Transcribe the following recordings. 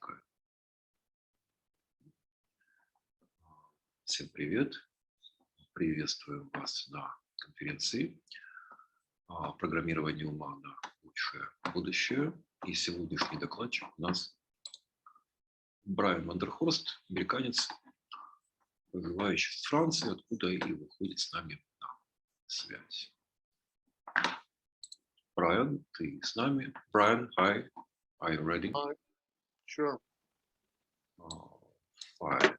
запускаю. Всем привет. Приветствую вас на конференции «Программирование ума на лучшее будущее». И сегодняшний докладчик у нас Брайан Ван Дер Хорст, американец, проживающий в Франции, откуда и выходит с нами на связь. Брайан, ты с нами? Брайан, hi. Are you ready? Hi. Sure. Fine.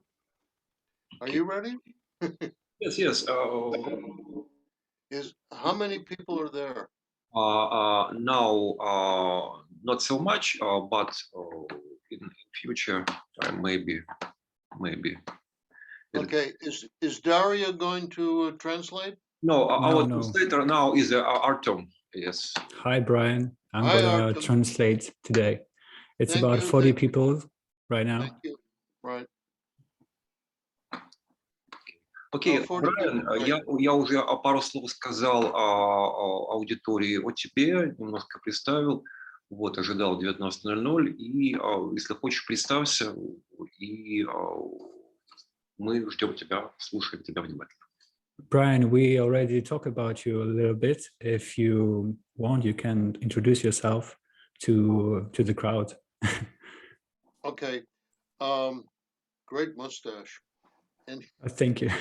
Are you ready? Yes, yes. How many people are there? Now, not so much, but in future, maybe. Okay. Is Daria going to translate? No, our No. translator now is Artem. Yes. Hi, Brian. I'm Hi, gonna Artem. translate today. It's Thank about you, 40 thank you. people right now. Thank you. Right. Окей, 40 Брайан, people, я уже пару слов сказал аудитории о тебе, немножко представил. Вот, ожидал 19:00, и если хочешь, представься, и мы ждем тебя, слушаем тебя внимательно. Brian, we already talked about you a little bit. If you want, you can introduce yourself to the crowd. Okay. Great mustache. And Thank you.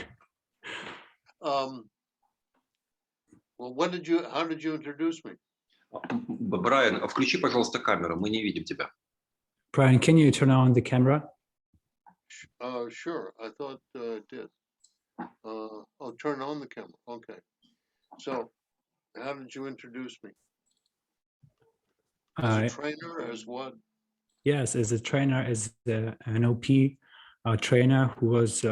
well, how did you introduce me? Брайан, включи, пожалуйста, камеру, мы не видим тебя. Brian, can you turn on the camera? Sure. I thought it did. Turn on the camera. Okay. So, how did you introduce me? As a trainer, as what? Yes, as a trainer, as the NLP trainer who was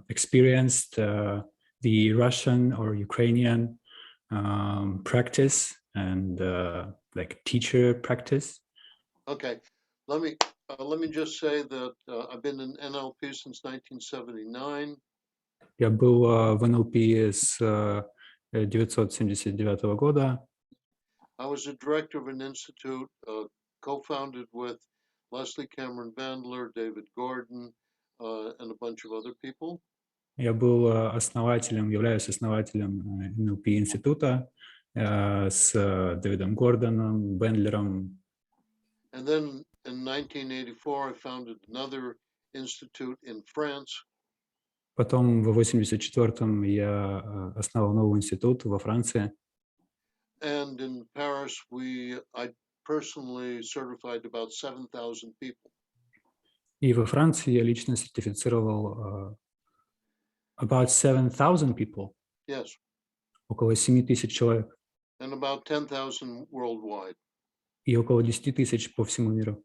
experienced the Russian or Ukrainian practice and like teacher practice. Okay, let me just say that I've been in NLP since 1979. Я был в NLP с 1979 года. I was a director of an institute co-founded with Leslie Cameron Bandler, David Gordon, and a bunch of other people. Я был являюсь основателем NLP института с Дэвидом Гордоном, Бендлером. And then in 1984, I founded another institute in France. Потом в 1984-м я основал новый институт во Франции. And in Paris, I personally certified about 7,000 people. И во Франции я лично сертифицировал about 7,000 people. Yes. Около 7,000 человек. And about 10,000 worldwide. И около 10,000 по всему миру.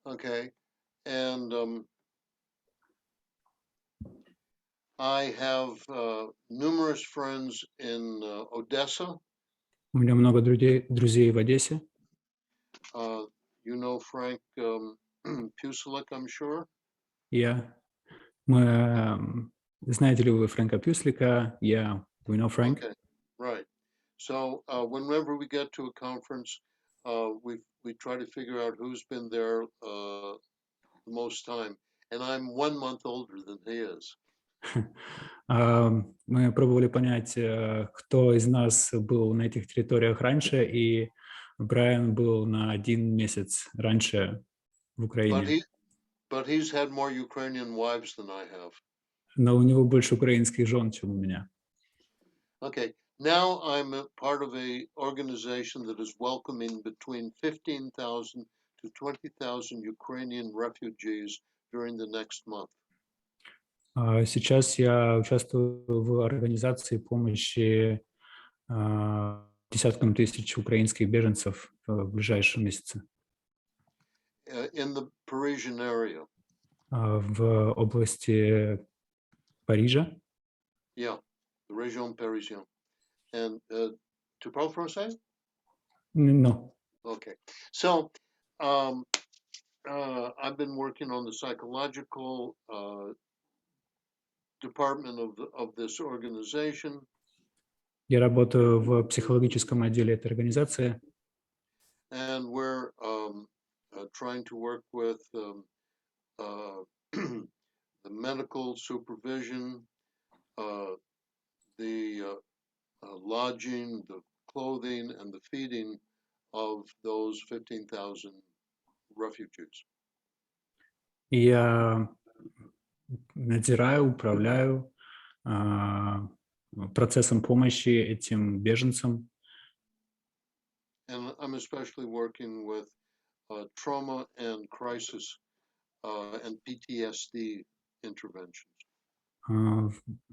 Okay. And I have numerous friends in Odessa. У меня много друзей в Одессе. You know Frank Pucelik, I'm sure. Знаете ли вы Фрэнка Пюслика? Yeah, we know Frank. Okay, right. So whenever we get to a conference, we try to figure out who's been there the most time, and I'm 1 month older than he is. Мы пробовали понять, кто из нас был на этих территориях раньше, и Брайан был на 1 месяц раньше в Украине. But he's had more Ukrainian wives than I have. Но у него больше украинских жен, чем у меня. Okay, now I'm a part of a organization that is welcoming between 15,000 to 20,000 Ukrainian refugees during the next month. Сейчас я участвую в организации помощи десяткам тысяч украинских беженцев в ближайшем месяце. In the Parisian area. В области Парижа. Yeah, the région parisienne. And tu parles français? No. Okay, so I've been working on the psychological department of this organization. Я работаю в психологическом отделе этой организации. And we're trying to work with the medical supervision, the lodging, the clothing, and the feeding of those 15,000 refugees. Я надзираю, управляю процессом помощи этим беженцам. And I'm especially working with trauma and crisis and PTSD interventions.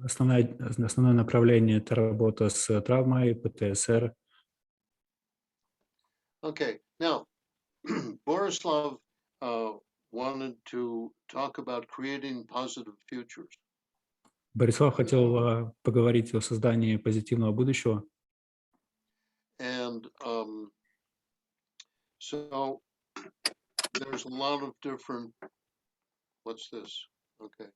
Основное направление — это работа с травмой, ПТСР. Okay, now, Borislav wanted to talk about creating positive futures. Борислав хотел поговорить о создании позитивного будущего. And so there's a lot of different, what's this? Okay.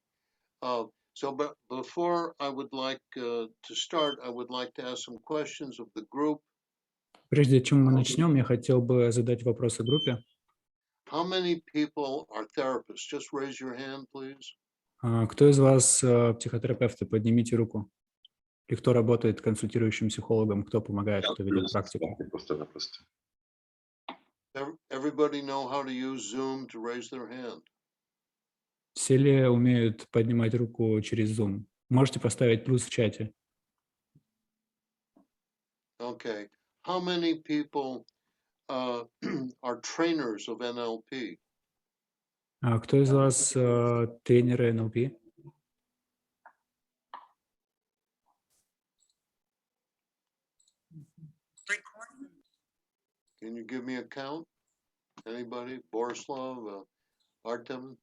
But before I would like to start, I would like to ask some questions of the group. Прежде чем мы начнем, я хотел бы задать вопросы группе. How many people are therapists? Just raise your hand, please. Кто из вас психотерапевты? Поднимите руку. И кто работает консультирующим психологом, кто помогает, кто ведет практику? Everybody know how to use Zoom to raise their hand? Все ли умеют поднимать руку через Zoom? Можете поставить плюс в чате. Okay. How many people are trainers of NLP? Кто из вас тренеры НЛП? Can you give me a count? Anybody? Borislav, Artem?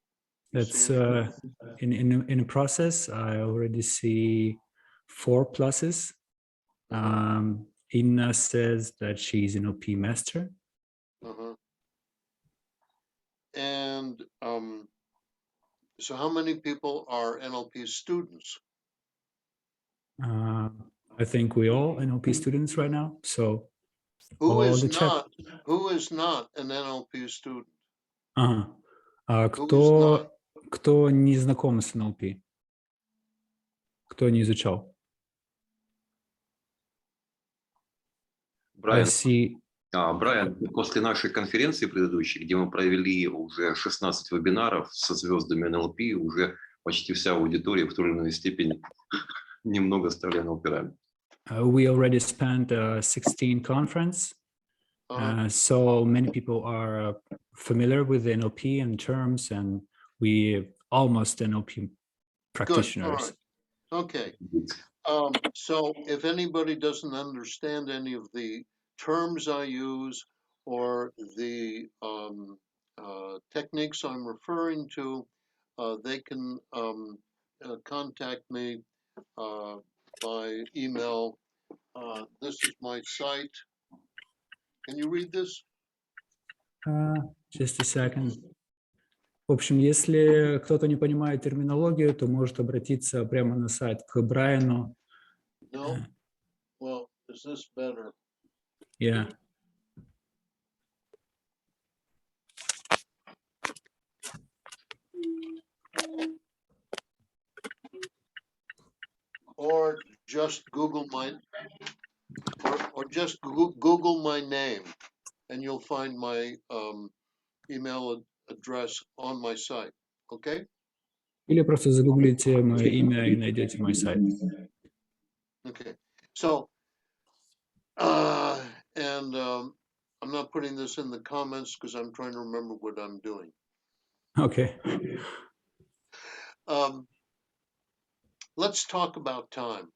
That's in a process. I already see 4 pluses. Inna says that she's an NLP master. And so how many people are NLP students? I think we all NLP students right now. So who is not an NLP student? Кто не знаком с NLP? Кто не изучал? Брайан, после нашей конференции предыдущей, где мы провели уже 16 вебинаров со звездами НЛП, уже почти вся аудитория в той или иной степени немного стали НЛПерами. We already spent 16 conference, so many people are familiar with the NLP and terms, and we almost NLP practitioners. Good. All right. Okay. So if anybody doesn't understand any of the terms I use or the techniques I'm referring to, they can contact me by email. This is my site. Can you read this? Just a second. В общем, если кто-то не понимает терминологию, то может обратиться прямо на сайт к Брайану. No? Well, is this better? Yeah. Or just Google my name, and you'll find my email address on my site. Okay? Или просто загуглите мое имя и найдете мой сайт. Okay. So, and I'm not putting this in the comments because I'm trying to remember what I'm doing. Okay. Let's talk about time.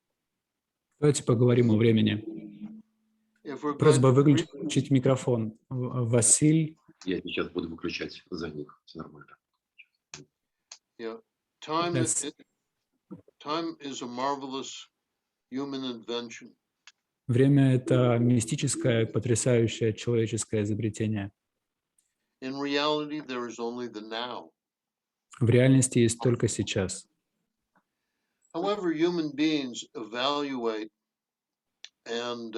Давайте поговорим о времени. Просьба выключить микрофон. Василь. Я сейчас буду выключать за них. Все нормально. Yeah. Time is a marvelous human invention. Время — это мистическое, потрясающее человеческое изобретение. In reality, there is only the now. В реальности есть только сейчас. However, human beings evaluate and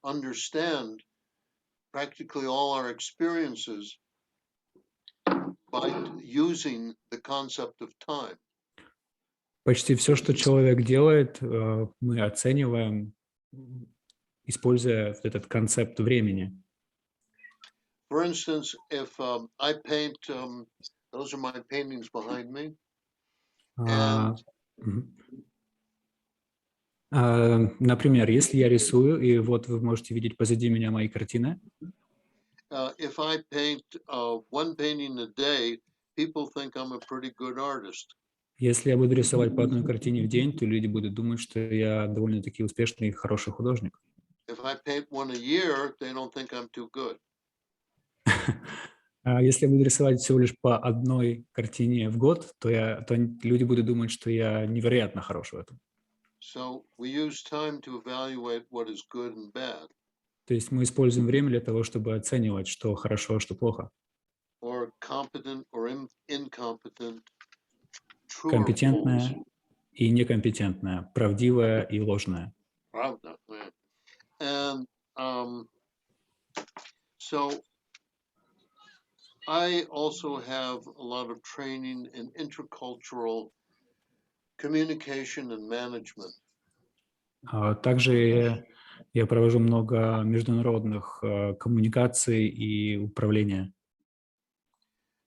understand practically all our experiences by using the concept of time. Почти все, что человек делает, мы оцениваем, используя этот концепт времени. For instance, if I paint, those are my paintings behind me. Например, если я рисую, и вот вы можете видеть позади меня мои картины. If I paint one painting a day, people think I'm a pretty good artist. Если я буду рисовать по одной картине в день, то люди будут думать, что я довольно-таки успешный и хороший художник. If I paint one a year, they don't think I'm too good. А если я буду рисовать всего лишь по одной картине в год, то люди будут думать, что я невероятно хорош в этом. So we use time to evaluate what is good and bad. То есть мы используем время для того, чтобы оценивать, что хорошо, а что плохо. Or competent or incompetent. True or Компетентное false. и некомпетентное, правдивое и ложное. Правда, yeah. And so I also have a lot of training in intercultural communication and management. Также я провожу много международных коммуникаций и управления.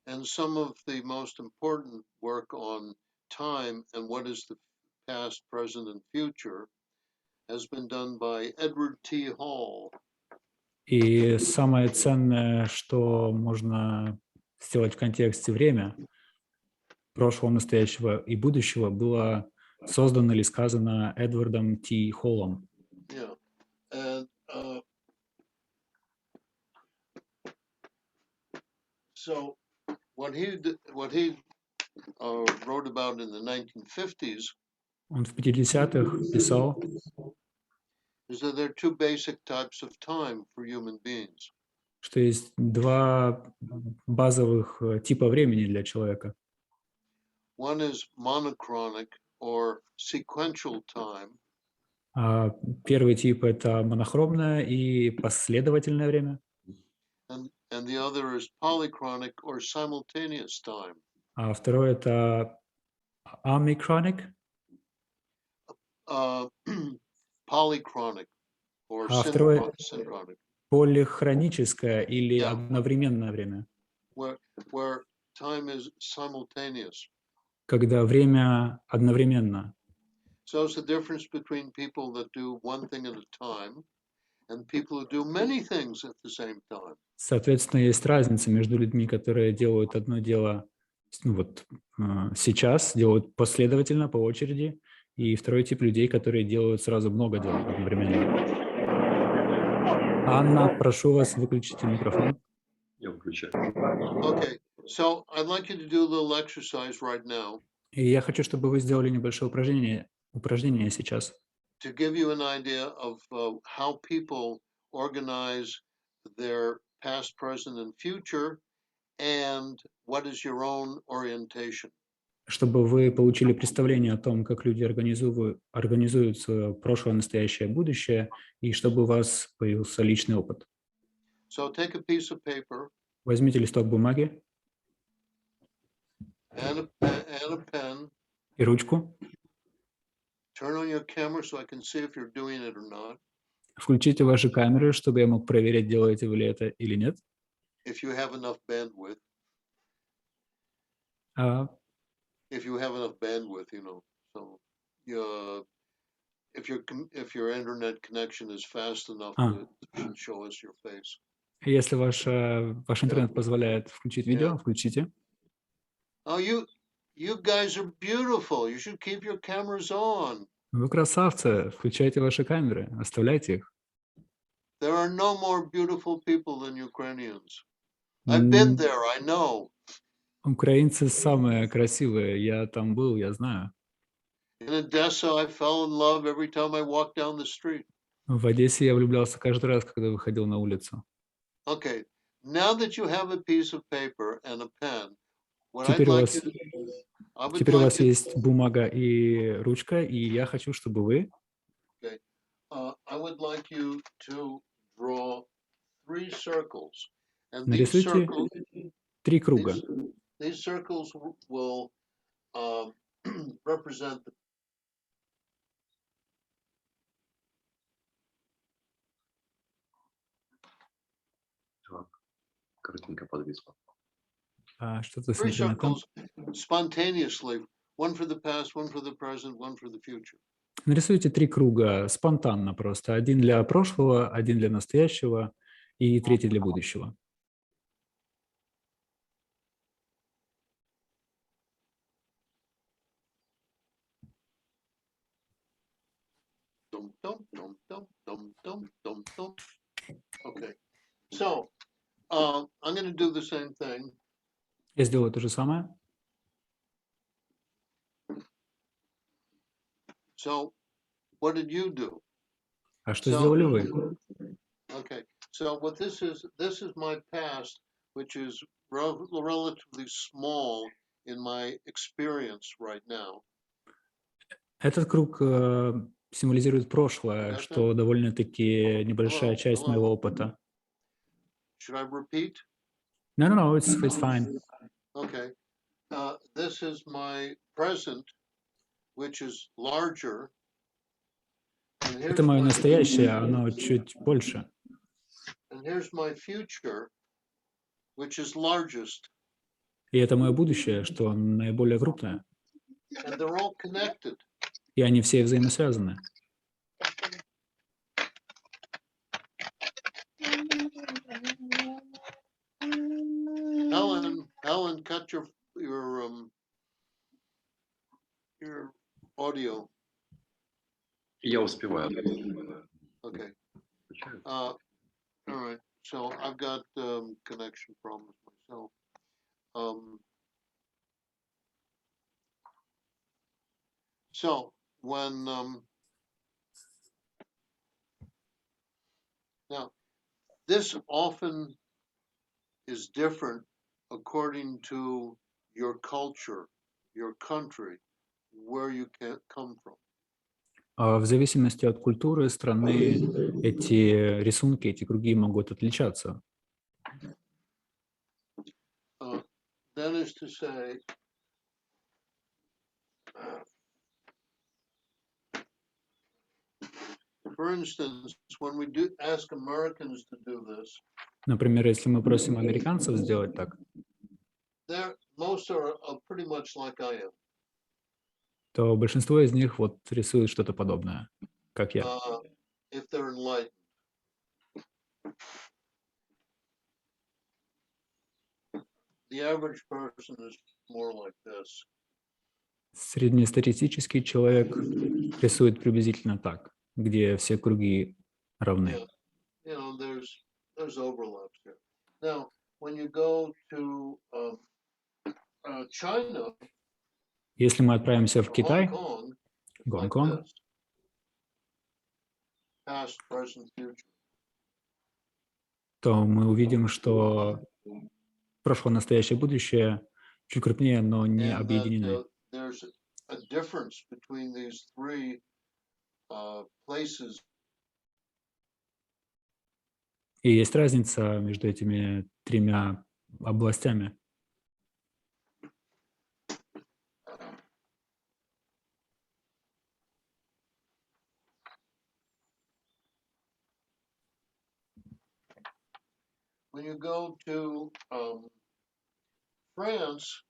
And some of the most important work on time and what is the past, present, and future has been done by Edward T. Hall. И самое ценное, что можно сделать в контексте время, прошлого, настоящего и будущего, было создано или сказано Эдвардом Т. Холлом. Yeah. And so what he wrote about in the 1950s Он в 50-х писал, is that there are two basic types of time for human beings. что есть два базовых типа времени для человека. One is monochronic or sequential time. Первый тип — это монохромное и последовательное время. And the other is polychronic or simultaneous time. А второй — это amichronic. Polychronic or второй synchronic. Полихроническое или Yeah. одновременное время. Where time is simultaneous. Когда время одновременно. So it's the difference between people that do one thing at a time and people who do many things at the same time. Соответственно, есть разница между людьми, которые делают одно дело сейчас, делают последовательно, по очереди, и второй тип людей, которые делают сразу много дел одновременно. Анна, прошу вас, выключите микрофон. Я выключаю. Okay, so I'd like you to do a little exercise right now. И я хочу, чтобы вы сделали небольшое упражнение сейчас. To give you an idea of how people organize their past, present, and future, and what is your own orientation. Чтобы вы получили представление о том, как люди организуют свое прошлое, настоящее, будущее, и чтобы у вас появился личный опыт. So take a piece of paper. Возьмите листок бумаги And a pen. И ручку. Turn on your camera so I can see if you're doing it or not. Включите ваши камеры, чтобы я мог проверить, делаете вы ли это или нет. If you have enough bandwidth. If you have enough bandwidth, you know. So, if your internet connection is fast enough to show us your face. Если ваш интернет позволяет включить видео, включите. Oh, you guys are beautiful. You should keep your cameras on. Вы красавцы, включайте ваши камеры, оставляйте их. There are no more beautiful people than Ukrainians. I've been there, I know. Украинцы самые красивые, я там был, я знаю. In Odessa, I fell in love every time I walked down the street. В Одессе я влюблялся каждый раз, когда выходил на улицу. Okay, now that you have a piece of paper and a pen, Теперь у вас есть бумага и ручка, и я хочу, чтобы вы I would like you to draw three circles, and these Нарисуйте circles, 3 круга. these circles will represent the Так, картинка подвисла. Что-то с three интернетом. circles spontaneously, one for the past, one for the present, one for the future. Нарисуйте 3 круга спонтанно просто. Один для прошлого, один для настоящего и третий для будущего. Dum, dum, dum, dum, dum, dum, dum, dum. Okay, so I'm going to do the same thing. Я сделаю то же самое. So, what did you do? А что сделали вы? Okay, so what this is my past, which is relatively small in my experience right now. Этот круг символизирует прошлое, что довольно-таки небольшая часть моего опыта. Should I repeat? No, it's fine. Okay, this is my present, which is larger. And Это мое настоящее, оно чуть больше. And here's my future, which is largest. И это мое будущее, что наиболее крупное. And they're all connected. И они все взаимосвязаны. Helen, cut your audio. Я успеваю. Okay. All right. So I've got connection problems myself. So when now this often is different according to your culture, your country, where you come from. В зависимости от культуры страны эти рисунки, эти круги могут отличаться. That is to say, for instance, when we ask Americans to do this, Например, если мы просим американцев сделать так, most are pretty much like I am. то большинство из них вот рисуют что-то подобное, как я. If they're enlightened. The average person is more like this. Среднестатистический человек рисует приблизительно так, где все круги равны. Yeah. You know, there's overlaps here. Now, when you go to China, Если мы отправимся в Китай, Hong Kong, Гонконг, like this. Past, present, future. то мы увидим, что прошлое, настоящее, будущее чуть крупнее, но не объединены. There's a difference between these three places. И есть разница между этими тремя областями. When you go to France,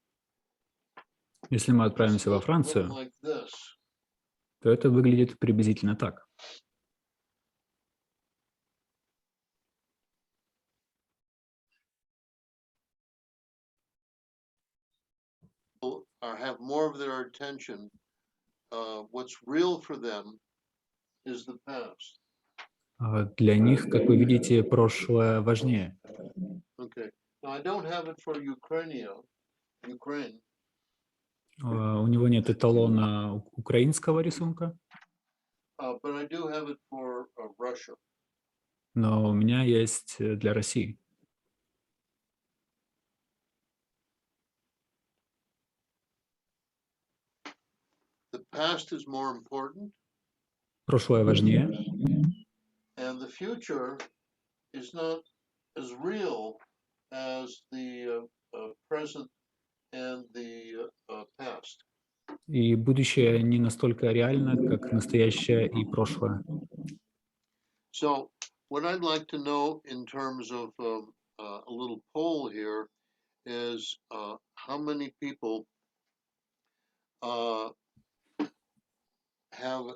Если мы отправимся во Францию, like this. то это выглядит приблизительно так. Have more of their attention. What's real for them is the past. Для них, как вы видите, прошлое важнее. Okay. Now I don't have it for Ukraine. У него нет эталона украинского рисунка, But I do have it for Russia. но у меня есть для России. The past is more important. Прошлое важнее. And the future is not as real as the present and the past. И будущее не настолько реально, как настоящее и прошлое. So, what I'd like to know in terms of a little poll here is how many people have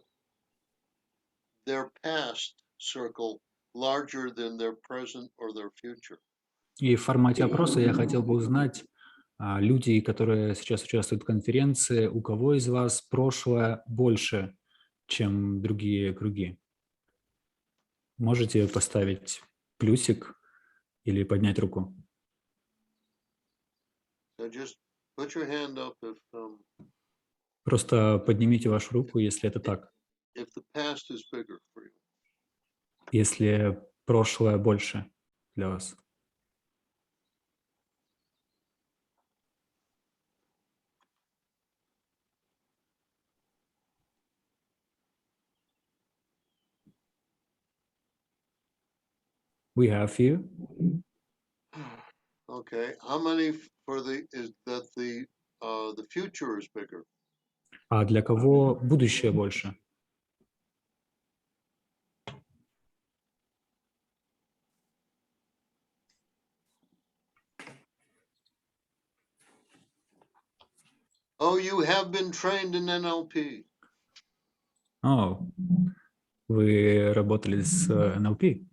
their past circle larger than their present or their future. И в формате опроса я хотел бы узнать, люди, которые сейчас участвуют в конференции, у кого из вас прошлое больше, чем другие круги? Можете поставить плюсик или поднять руку? So just put your hand up Просто поднимите вашу руку, если это так, if the past is bigger for you. если прошлое больше для вас. We have few. Okay, how many for the is that the future is bigger? А для кого будущее больше? Oh, you have been trained in NLP. О, вы работали с NLP?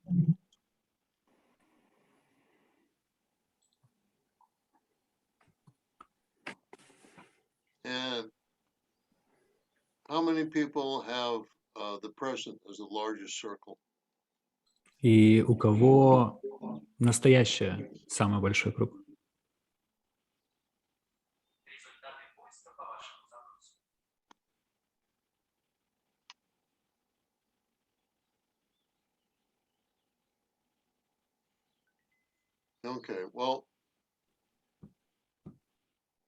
And how many people have the present as the largest circle? И у кого настоящее самый большой круг? Okay, well,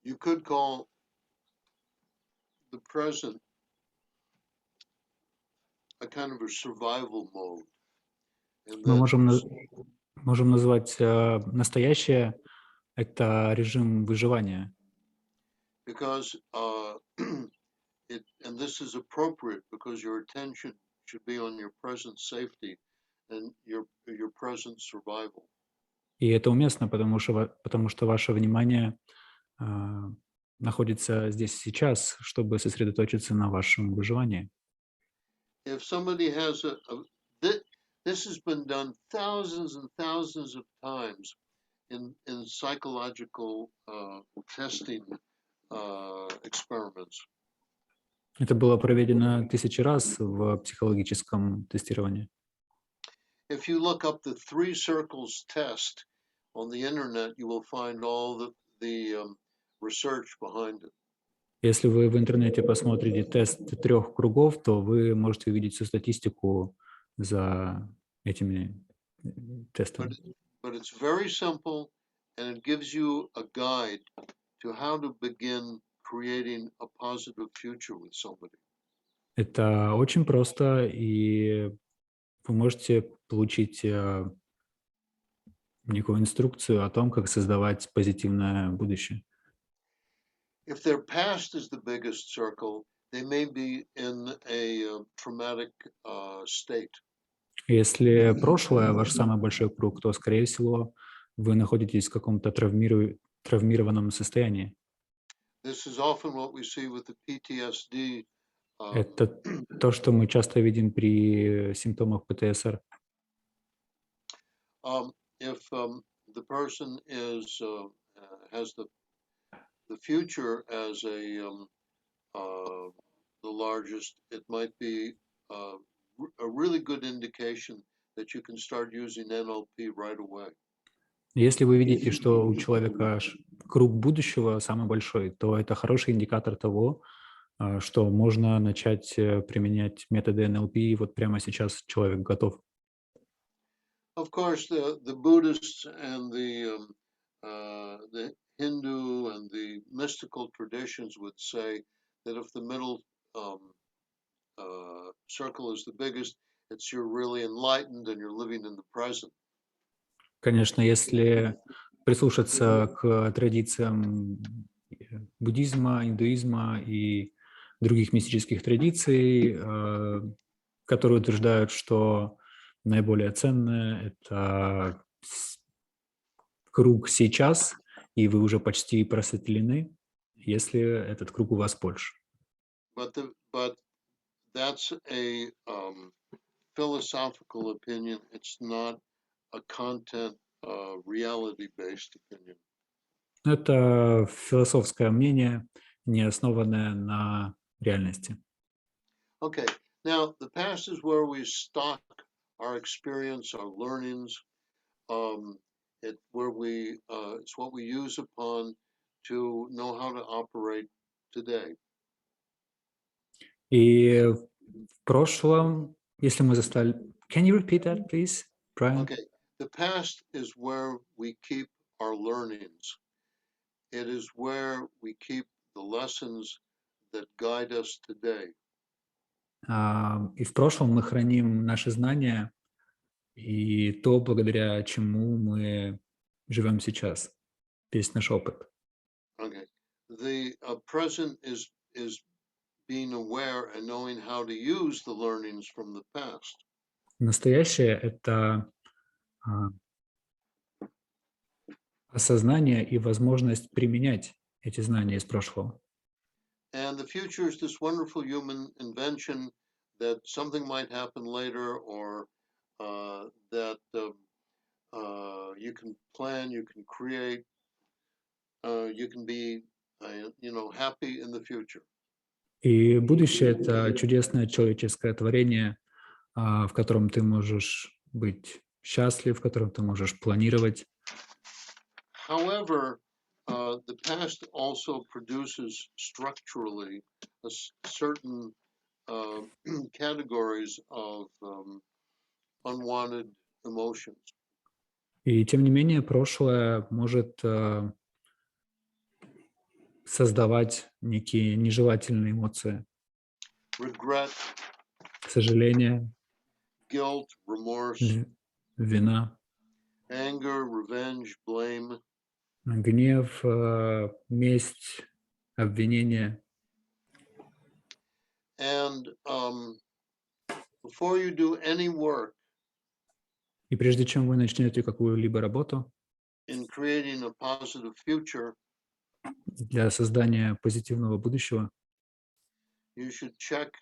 you could call the present a kind of a survival mode. And Мы that можем назвать настоящее — это режим выживания. because and this is appropriate because your attention should be on your present safety and your present survival. И это уместно, потому что ваше внимание находится здесь сейчас, чтобы сосредоточиться на вашем выживании. If somebody has this has been done thousands and thousands of times in psychological testing experiments. Это было проведено 1000 раз в психологическом тестировании. If you look up the 3 circles test on the internet, you will find all the research behind it. Если вы в интернете посмотрите тест 3 кругов, то вы можете увидеть всю статистику за этими тестами. But it's very simple, and it gives you a guide to how to begin creating a positive future with somebody. Это очень просто, и вы можете получить некую инструкцию о том, как создавать позитивное будущее. If their past is the biggest circle, they may be in a traumatic state. Если прошлое ваш самый большой круг, то, скорее всего, вы находитесь в каком-то травмированном состоянии. This is often what we see with the PTSD. Это то, что мы часто видим при симптомах ПТСР. If the person has the future as the largest, it might be a really good indication that you can start using NLP right away. Если вы видите, что у человека круг будущего самый большой, то это хороший индикатор того, что можно начать применять методы НЛП, и вот прямо сейчас человек готов. Of course, the Buddhists and the Hindu and the mystical traditions would say that if the middle circle is the biggest, it's you're really enlightened and you're living in the present. Конечно, если прислушаться к традициям буддизма, индуизма и других мистических традиций, которые утверждают, что наиболее ценное — это круг сейчас, и вы уже почти просветлены, если этот круг у вас больше. But that's a philosophical opinion. It's not a content reality-based opinion. Это философское мнение, не основанное на реальности. Okay, now the past is where we stock our experience, our learnings. It's what we use upon to know how to operate today. И в прошлом, если мы застали... Can you repeat that, please, Brian? Okay, the past is where we keep our learnings. It is where we keep the lessons that guide us today. И в прошлом мы храним наши знания и то, благодаря чему мы живем сейчас, весь наш опыт. Okay, the present is being aware and knowing how to use the learnings from the past. Настоящее — это осознание и возможность применять эти знания из прошлого. And the future is this wonderful human invention that something might happen later, or that you can plan, you can create, you can be, happy in the future. И будущее — это чудесное человеческое творение, в котором ты можешь быть счастлив, в котором ты можешь планировать. However, the past also produces structurally certain categories of unwanted emotions. И тем не менее, прошлое может создавать некие нежелательные эмоции. Regret, Сожаление, guilt, remorse, вина, anger, revenge, blame. гнев, месть, обвинение. And before you do any work И прежде чем вы начнете какую-либо работу in creating a positive future, для создания позитивного будущего, you should check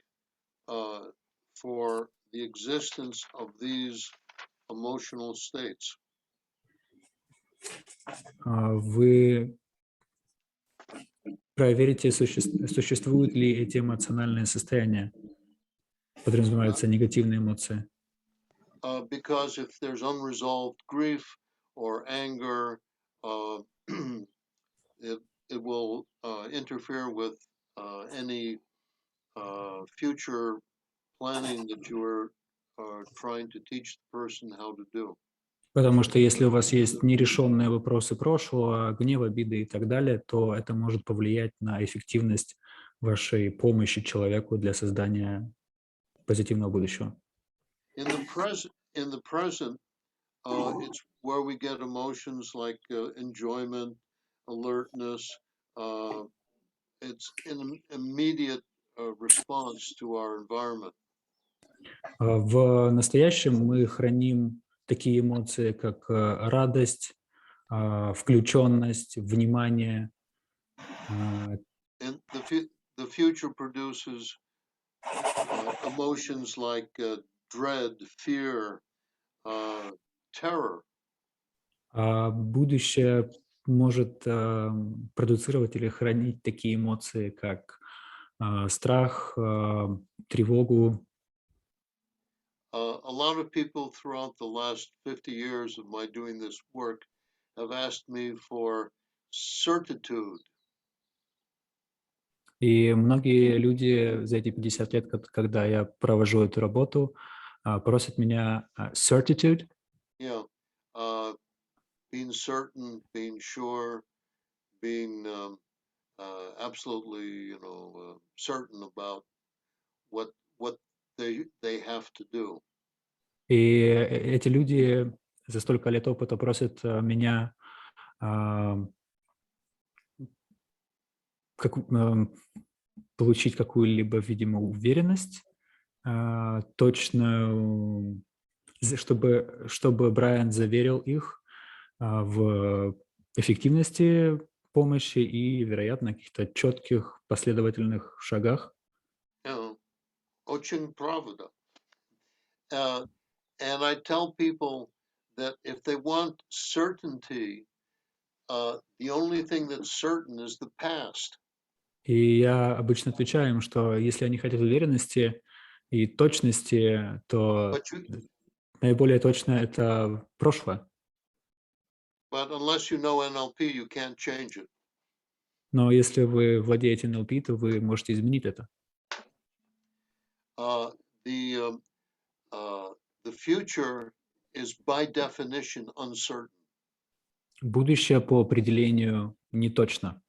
for the existence of these emotional states. вы проверите, существуют ли эти эмоциональные состояния, подразумеваются негативные эмоции. Because if there's unresolved grief or anger, it will interfere with any future planning that you are trying to teach the person how to do. Потому что если у вас есть нерешенные вопросы прошлого, гнев, обиды и так далее, то это может повлиять на эффективность вашей помощи человеку для создания позитивного будущего. In the present, it's where we get emotions like enjoyment, alertness. It's an immediate response to our environment. В настоящем мы храним такие эмоции, как радость, включенность, внимание. And the future produces emotions like dread, fear, terror. Будущее может продуцировать или хранить такие эмоции, как страх, тревогу. A lot of people throughout the last 50 years of my doing this work have asked me for certitude. И многие люди за эти 50 лет, когда я провожу эту работу, просят меня certitude. Yeah, being certain, being sure, being absolutely, certain about what they have to do. И эти люди за столько лет опыта просит меня получить какую-либо, видимо, уверенность, точную, чтобы Брайан заверил их в эффективности помощи и, вероятно, каких-то четких последовательных шагах. Очень правда. And I tell people that if they want certainty, the only thing that's certain is the past. И я обычно отвечаю им, что если они хотят уверенности и точности, то наиболее точно это прошлое. But unless you know NLP, you can't change it. Но если вы владеете НЛП, то вы можете изменить это. The future is by definition uncertain. Будущее по определению не точно.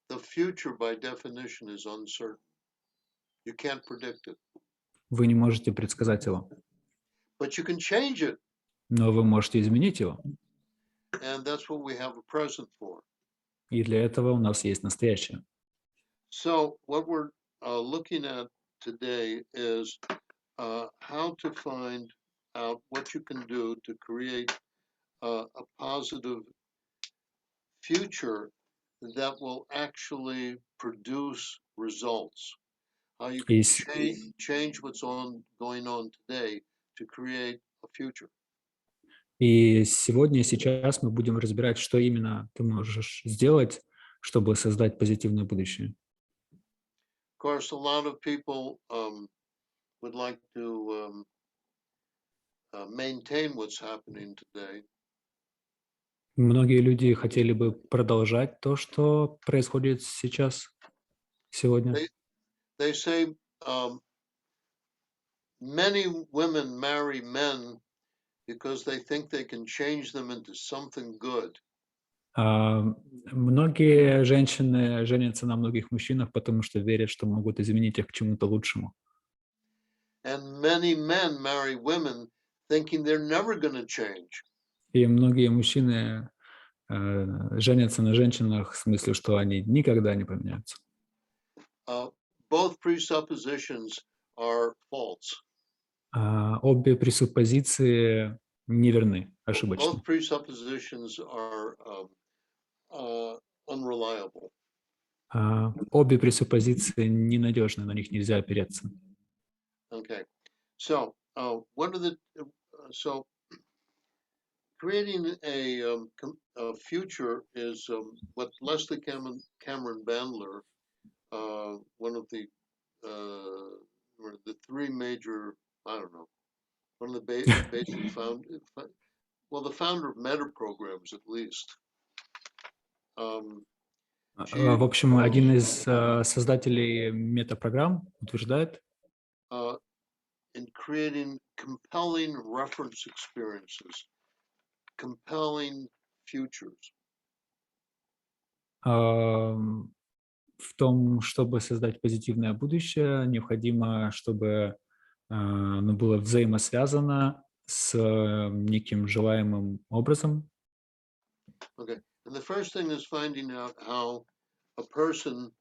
The future by definition is uncertain. You can't predict it. Вы не можете предсказать его. But you can change it. Но вы можете изменить его. And that's what we have a present for. И для этого у нас есть настоящее. So what we're looking at today is how to find out what you can do to create a positive future that will actually produce results. How you can change what's going on today to create a future. И сегодня и сейчас мы будем разбирать, что именно ты можешь сделать, чтобы создать позитивное будущее. Of course, a lot of people would like to maintain what's happening today. Многие люди хотели бы продолжать то, что происходит сейчас, сегодня. They say many women marry men because they think they can change them into something good. Многие женщины женятся на многих мужчинах, потому что верят, что могут изменить их к чему-то лучшему. And many men marry women thinking they're never going to change. И многие мужчины женятся на женщинах в смысле, что они никогда не поменяются. Both presuppositions are false. Обе пресуппозиции неверны, ошибочны. Both presuppositions are unreliable. Обе пресуппозиции ненадежны, на них нельзя опереться. Okay, so creating a future is what Leslie Cameron Bandler, one of the three major, I don't know, one of the basic the founder of meta programs at least. В общем, один из создателей метапрограмм утверждает, in creating compelling reference experiences, compelling futures. В том, чтобы создать позитивное будущее, необходимо, чтобы оно было взаимосвязано с неким желаемым образом. Okay, and the first thing is finding out how a person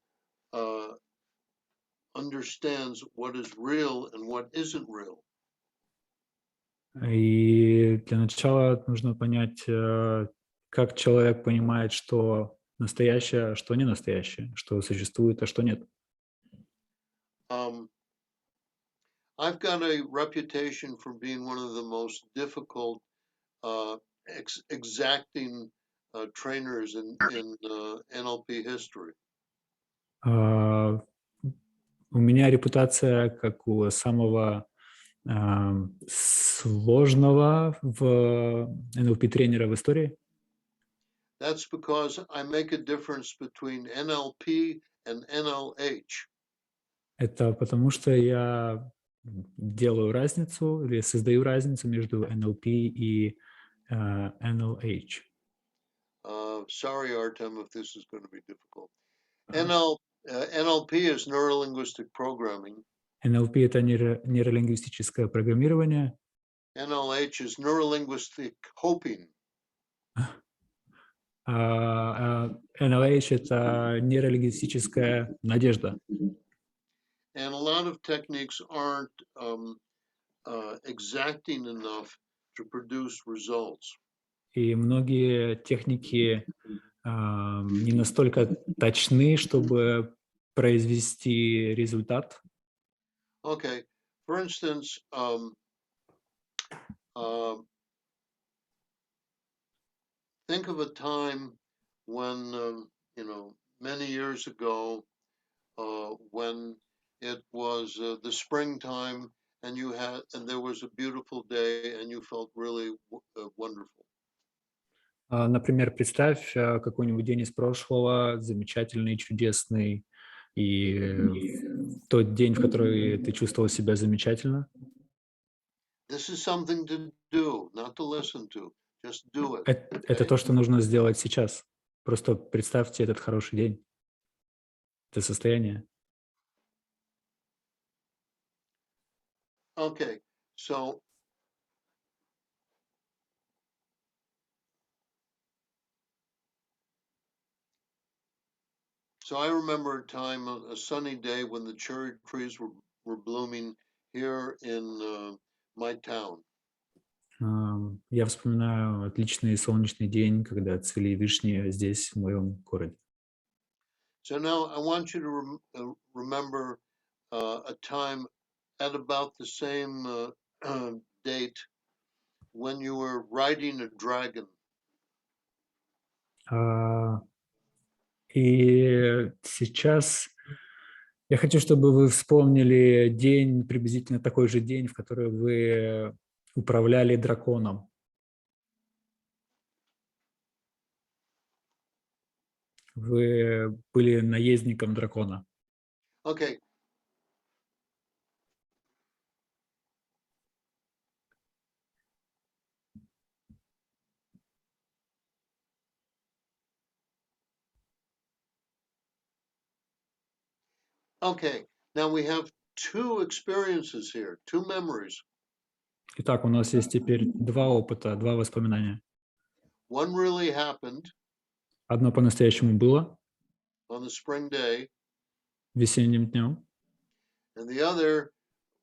understands what is real and what isn't real. И для начала нужно понять, как человек понимает, что настоящее, а что не настоящее, что существует, а что нет. I've got a reputation for being one of the most difficult, exacting trainers in NLP history. У меня репутация как у самого сложного в NLP тренера в истории. That's because I make a difference between NLP and NLH. Это потому что я делаю разницу или создаю разницу между NLP и NLH. Sorry, Artem, if this is going to be difficult. NLP is neurolinguistic programming. NLP — это нейролингвистическое программирование. NLH is neurolinguistic hoping. NLH — это нейролингвистическая надежда. And a lot of techniques aren't exacting enough to produce results. И многие техники не настолько точны, чтобы произвести результат. Okay, for instance, think of a time when, many years ago, when it was the springtime and there was a beautiful day and you felt really wonderful. Например, представь какой-нибудь день из прошлого, замечательный, чудесный, и тот день, в который ты чувствовал себя замечательно. This is something to do, not to listen to. Just do it. Это то, что нужно сделать сейчас. Просто представьте этот хороший день, это состояние. Okay, so I remember a time, a sunny day when the cherry trees were blooming here in my town. Я вспоминаю отличный солнечный день, когда цвели вишни здесь, в моем городе. So now I want you to remember a time at about the same date when you were riding a dragon. И сейчас я хочу, чтобы вы вспомнили день, приблизительно такой же день, в который вы управляли драконом. Вы были наездником дракона. Okay. Okay, now we have two experiences here, two memories. Итак, у нас есть теперь два опыта, два воспоминания. One really happened Одно по-настоящему было on the spring day, весенним днем, and the other,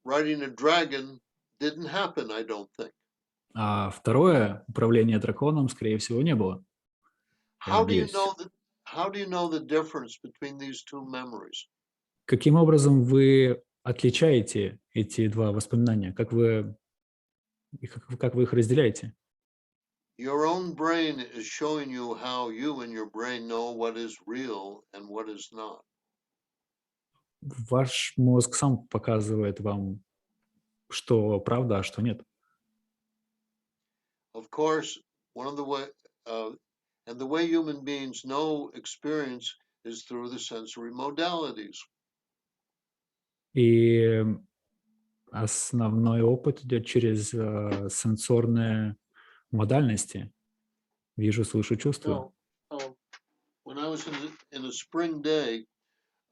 riding a dragon, didn't happen, I don't think. а второе, управление драконом, скорее всего, не было. How do you know the difference between these two memories? Каким образом вы отличаете эти два воспоминания? Как вы их разделяете? Your own brain is showing you how you and your brain know what is real and what is not. Ваш мозг сам показывает вам, что правда, а что нет. Of course, and the way human beings know experience is through the sensory modalities. И основной опыт идет через сенсорные модальности. Вижу, слышу, чувствую. When I was in a spring day,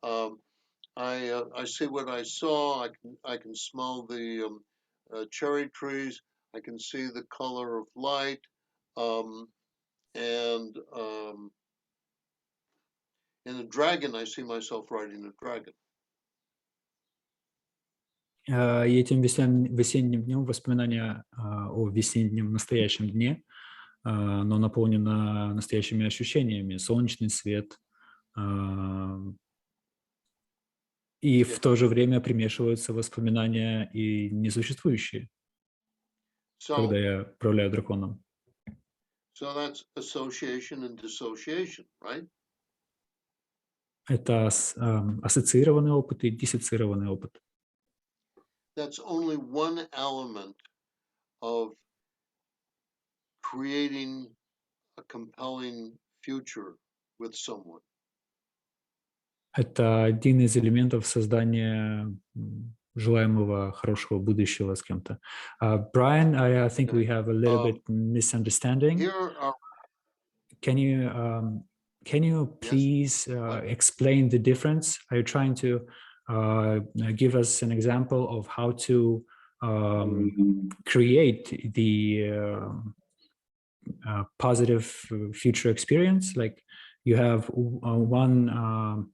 I see what I saw. I can smell the cherry trees. I can see the color of light, and in a dragon, I see myself riding a dragon. И этим весенним днем воспоминания о весеннем настоящем дне, но наполнено настоящими ощущениями, солнечный свет, и в то же время примешиваются воспоминания и несуществующие, когда я управляю драконом. So that's association and dissociation, right? Это ассоциированный опыт и диссоциированный опыт. That's only one element of creating a compelling future with someone. Это один из элементов создания желаемого хорошего будущего с кем-то. Brian, I think we have a little bit misunderstanding. Can you please explain the difference? Are you trying to give us an example of how to create the positive future experience. Like you have one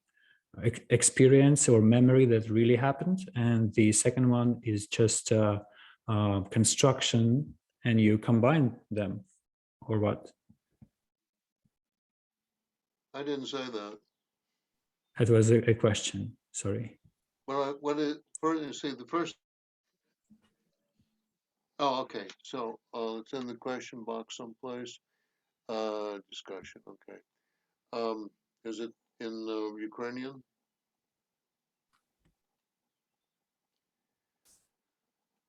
experience or memory that really happened, and the second one is just construction, and you combine them, or what? I didn't say that. That was a question. Sorry. Well, the first. Oh, okay. So it's in the question box someplace. Discussion. Okay. Is it in Ukrainian?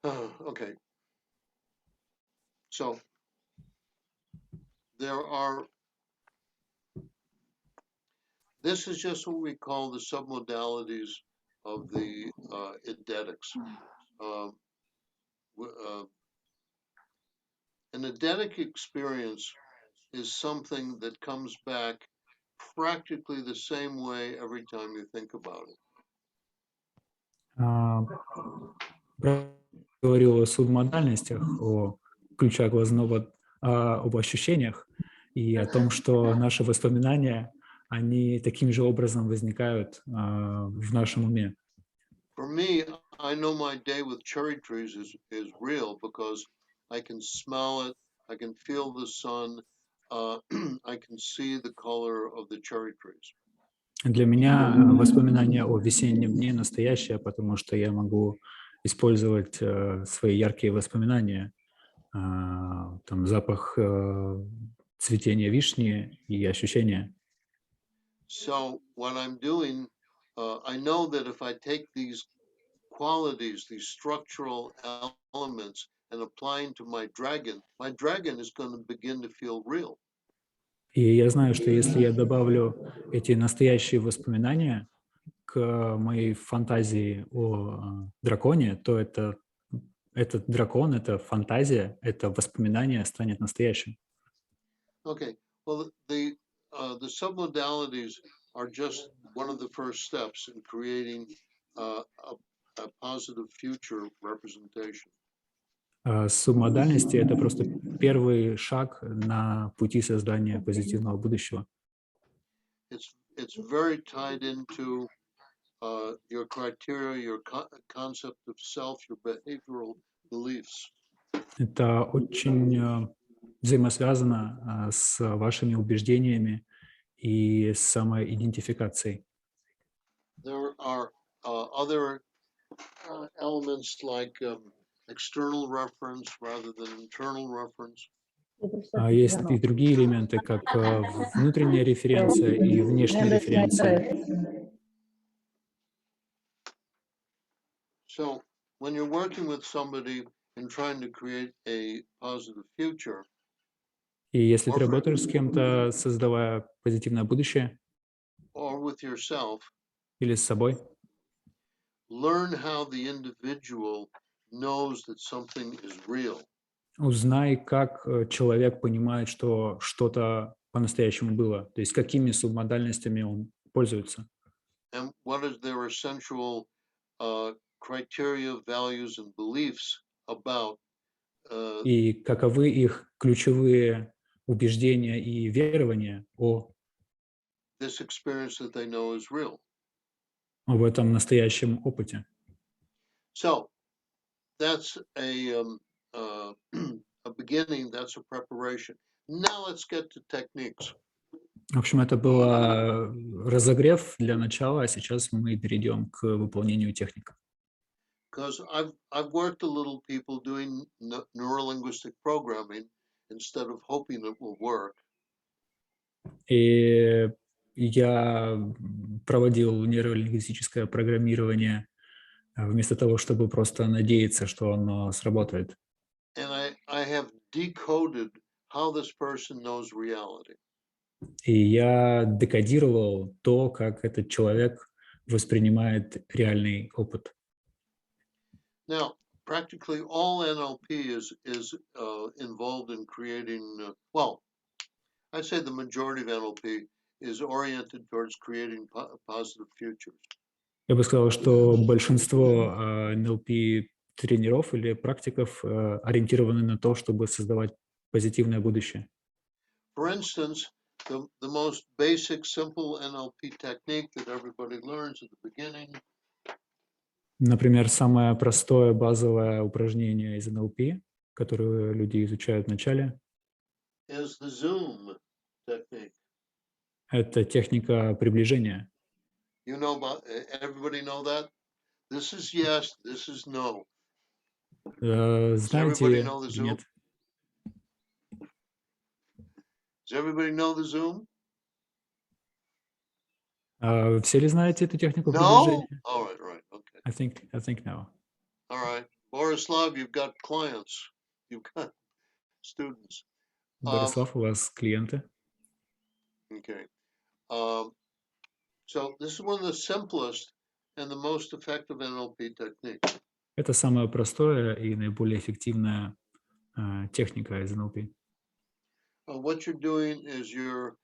Okay. So this is just what we call the submodalities of the eidetics. An eidetic experience is something that comes back practically the same way every time you think about it. Говорил о субмодальностях, о ключах глазного, об ощущениях и о том, что наши воспоминания, они таким же образом возникают в нашем уме. For me, I know my day with cherry trees is real because I can smell it, I can feel the sun, I can see the color of the cherry trees. Для меня воспоминания о весеннем дне настоящее, потому что я могу использовать свои яркие воспоминания, там запах цветения вишни и ощущения. So what I'm doing, I know that if I take these qualities, these structural elements, and applying to my dragon is going to begin to feel real. И я знаю, что если я добавлю эти настоящие воспоминания к моей фантазии о драконе, то этот дракон, эта фантазия, это воспоминание станет настоящим. Okay. Well, the submodalities are just one of the first steps in creating a positive future representation. Субмодальности — это просто первый шаг на пути создания позитивного будущего. It's very tied into your criteria, your concept of self, your behavioral beliefs. Это очень взаимосвязано с вашими убеждениями и самоидентификацией. There are other elements like external reference rather than internal reference. Есть и другие элементы, как внутренняя референция и внешняя референция. So when you're working with somebody and trying to create a positive future, И если ты работаешь с кем-то, создавая позитивное будущее, or with yourself, или с собой, learn how the individual knows that something is real. узнай, как человек понимает, что что-то по-настоящему было, то есть какими субмодальностями он пользуется. And what is their essential criteria, values, and beliefs about И каковы их ключевые убеждения и верования this experience that they know is real. об этом настоящем опыте. So that's a beginning, that's a preparation. Now let's get to techniques. В общем, это был разогрев для начала, а сейчас мы перейдем к выполнению техник. Because I've worked a little people doing neurolinguistic programming instead of hoping it will work. И я проводил нейролингвистическое программирование вместо того, чтобы просто надеяться, что оно сработает. And I have decoded how this person knows reality. И я декодировал то, как этот человек воспринимает реальный опыт. Now, practically all NLP is involved in creating, well, I'd say the majority of NLP is oriented towards creating positive futures. Я бы сказал, что большинство НЛП тренеров или практиков ориентированы на то, чтобы создавать позитивное будущее. For instance, the most basic, simple NLP technique that everybody learns at the beginning Например, самое простое базовое упражнение из НЛП, которое люди изучают в начале, is the Zoom technique. это техника приближения. You know about, everybody know that? This is yes, this is no. Does everybody Знаете, know the Zoom? нет? Does everybody know the Zoom? Все ли знаете эту технику No? приближения? All right, okay. I think no. All right. Borislav, you've got clients. You've got students. Борислав, у вас клиенты? Okay. So this is one of the simplest and the most effective NLP techniques. Это самое простое и наиболее эффективная техника из НЛП. What you're doing is you're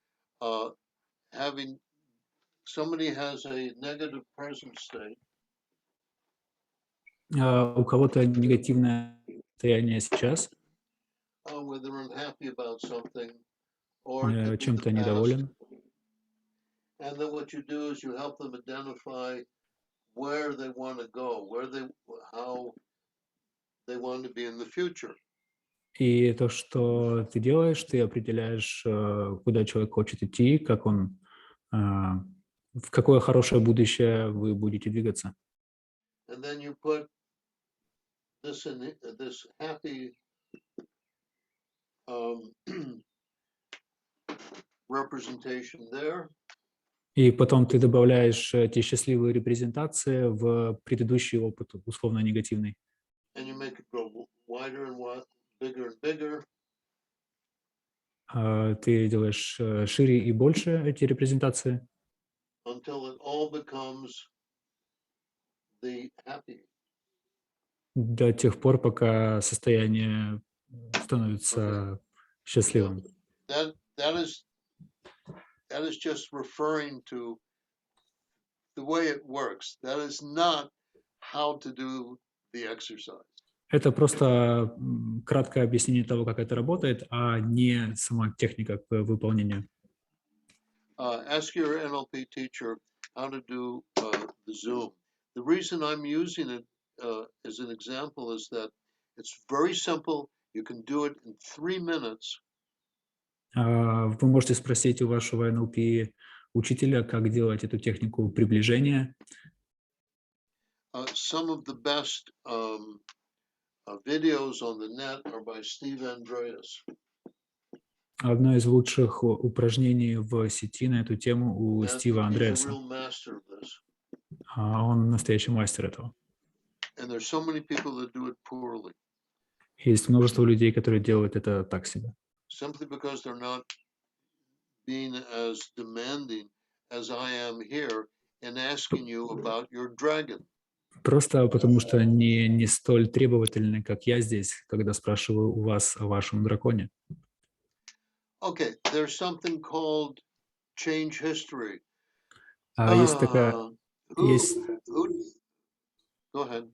having somebody has a negative present state. У кого-то негативное состояние сейчас, Where they're unhappy about something or it could be the чем-то past. недоволен. And then what you do is you help them identify where they want to go, how they want to be in the future. И то, что ты делаешь, ты определяешь, куда человек хочет идти, как он, в какое хорошее будущее вы будете двигаться. And then you put this in this happy representation there. И потом ты добавляешь эти счастливые репрезентации в предыдущий опыт, условно негативный. And you make it go wider and bigger and bigger. Ты делаешь шире и больше эти репрезентации. Until it all becomes the happy. До тех пор, пока состояние становится счастливым. That is just referring to the way it works. That is not how to do the exercise. Это просто краткое объяснение того, как это работает, а не сама техника к выполнению. Ask your NLP teacher how to do the Zoom. The reason I'm using it as an example is that it's very simple. You can do it in 3 minutes. Вы можете спросить у вашего NLP учителя, как делать эту технику приближения. Some of the best videos on the net are by Steve Andreas. Одно из лучших упражнений в сети на эту тему у Стива Андреаса. He's a real master of this. Он настоящий мастер этого. And there's so many people that do it poorly. Есть множество людей, которые делают это так себе. Simply because they're not being as demanding as I am here and asking you about your dragon. Просто потому что они не столь требовательны, как я здесь, когда спрашиваю у вас о вашем драконе. Okay, there's something called change history. Есть такая, есть Go ahead.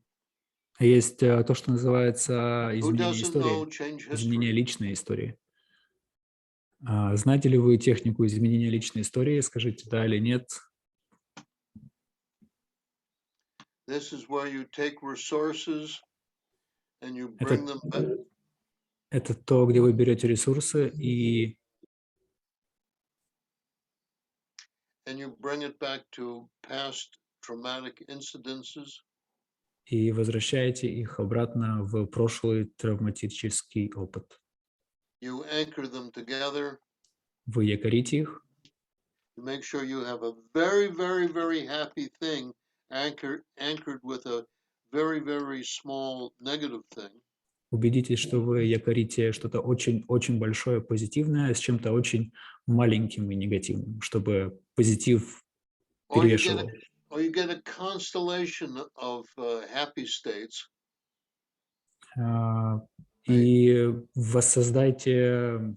Есть то, что называется изменение Who doesn't know истории, change изменение history? личной истории. Знаете ли вы технику изменения личной истории? Скажите, да или нет. This is where you take resources and you bring them back. Это то, где вы берете ресурсы и And you bring it back to past traumatic incidences. И возвращаете их обратно в прошлый травматический опыт. You anchor them together. Вы якорите их. You make sure you have a very, very, very happy thing anchored with a very, very small negative thing. Убедитесь, что вы якорите что-то очень-очень большое позитивное с чем-то очень маленьким и негативным, чтобы позитив перевешивал. Or you get a constellation of happy states. И воссоздайте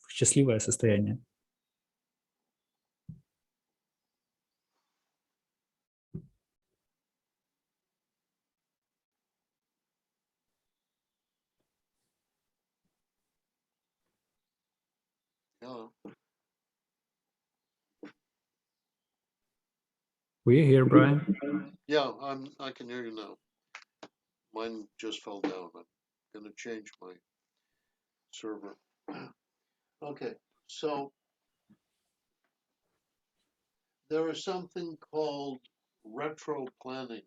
счастливое состояние. Hello. Were you here, Brian? Yeah, I can hear you now. Mine just fell down. I'm gonna change my server. Okay, so there is something called retro planning.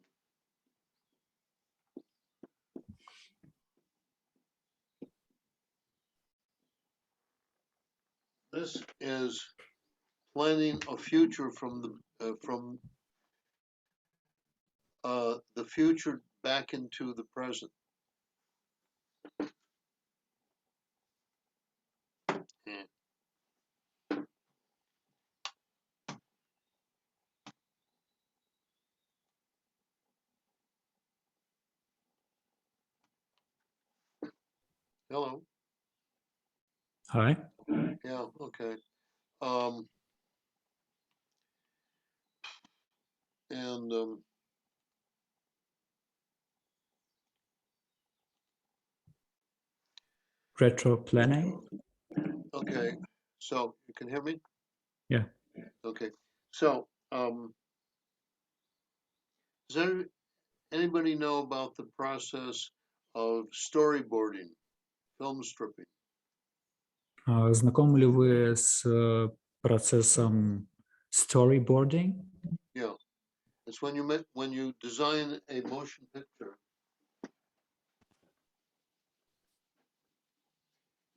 This is planning a future from the future back into the present. Hello. Hi. Yeah. Okay. And Retro planning. okay. So you can hear me? Yeah. Okay. So does anybody know about the process of storyboarding, film stripping? Знакомы ли вы с процессом storyboarding? Yeah. It's when you design a motion picture,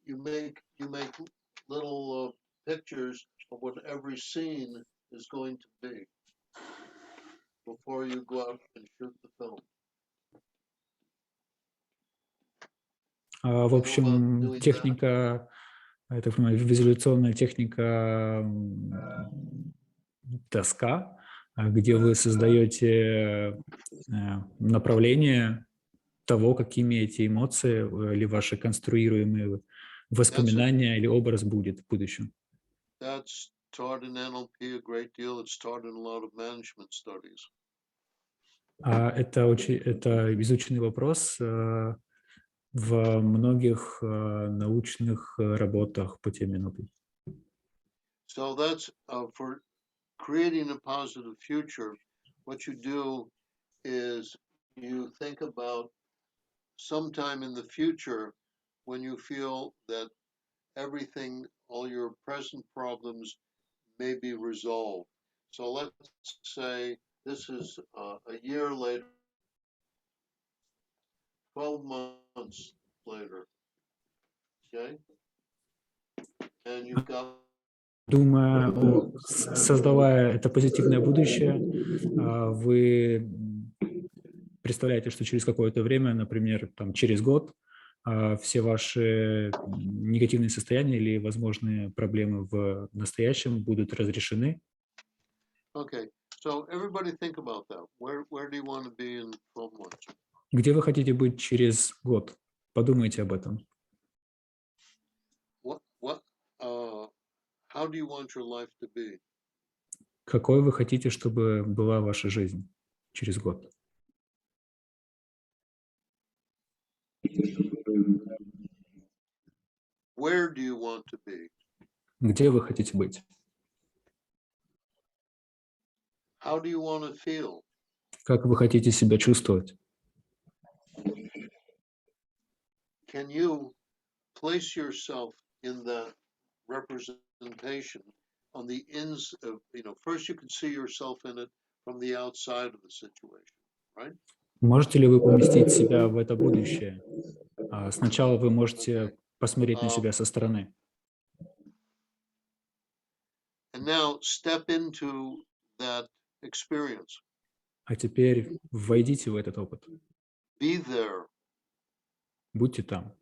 you make little pictures of what every scene is going to be before you go out and shoot the film. В общем, техника, я так понимаю, визуализационная техника доска, где вы создаете направление того, какими эти эмоции или ваши конструируемые воспоминания или образ будет в будущем. That's taught in NLP a great deal. It's taught in a lot of management studies. Это изученный вопрос в многих научных работах по теме NLP. So that's for creating a positive future. What you do is you think about sometime in the future when you feel that everything, all your present problems may be resolved. So let's say this is a year later, 12 months later, okay? And you've got... Думая, создавая это позитивное будущее, вы представляете, что через какое-то время, например, там, через год, все ваши негативные состояния или возможные проблемы в настоящем будут разрешены. Okay, so everybody think about that. Where do you want to be in 12 months? Где вы хотите быть через год? Подумайте об этом. How do you want your life to be? Какой вы хотите, чтобы была ваша жизнь через год? Where do you want to be? Где вы хотите быть? How do you want to feel? Как вы хотите себя чувствовать? Can you place yourself in that representation on the ends of, first you can see yourself in it from the outside of the situation, right? Можете ли вы поместить себя в это будущее? Сначала вы можете посмотреть на себя со стороны. And now step into that experience. А теперь войдите в этот опыт. Be there. Будьте там.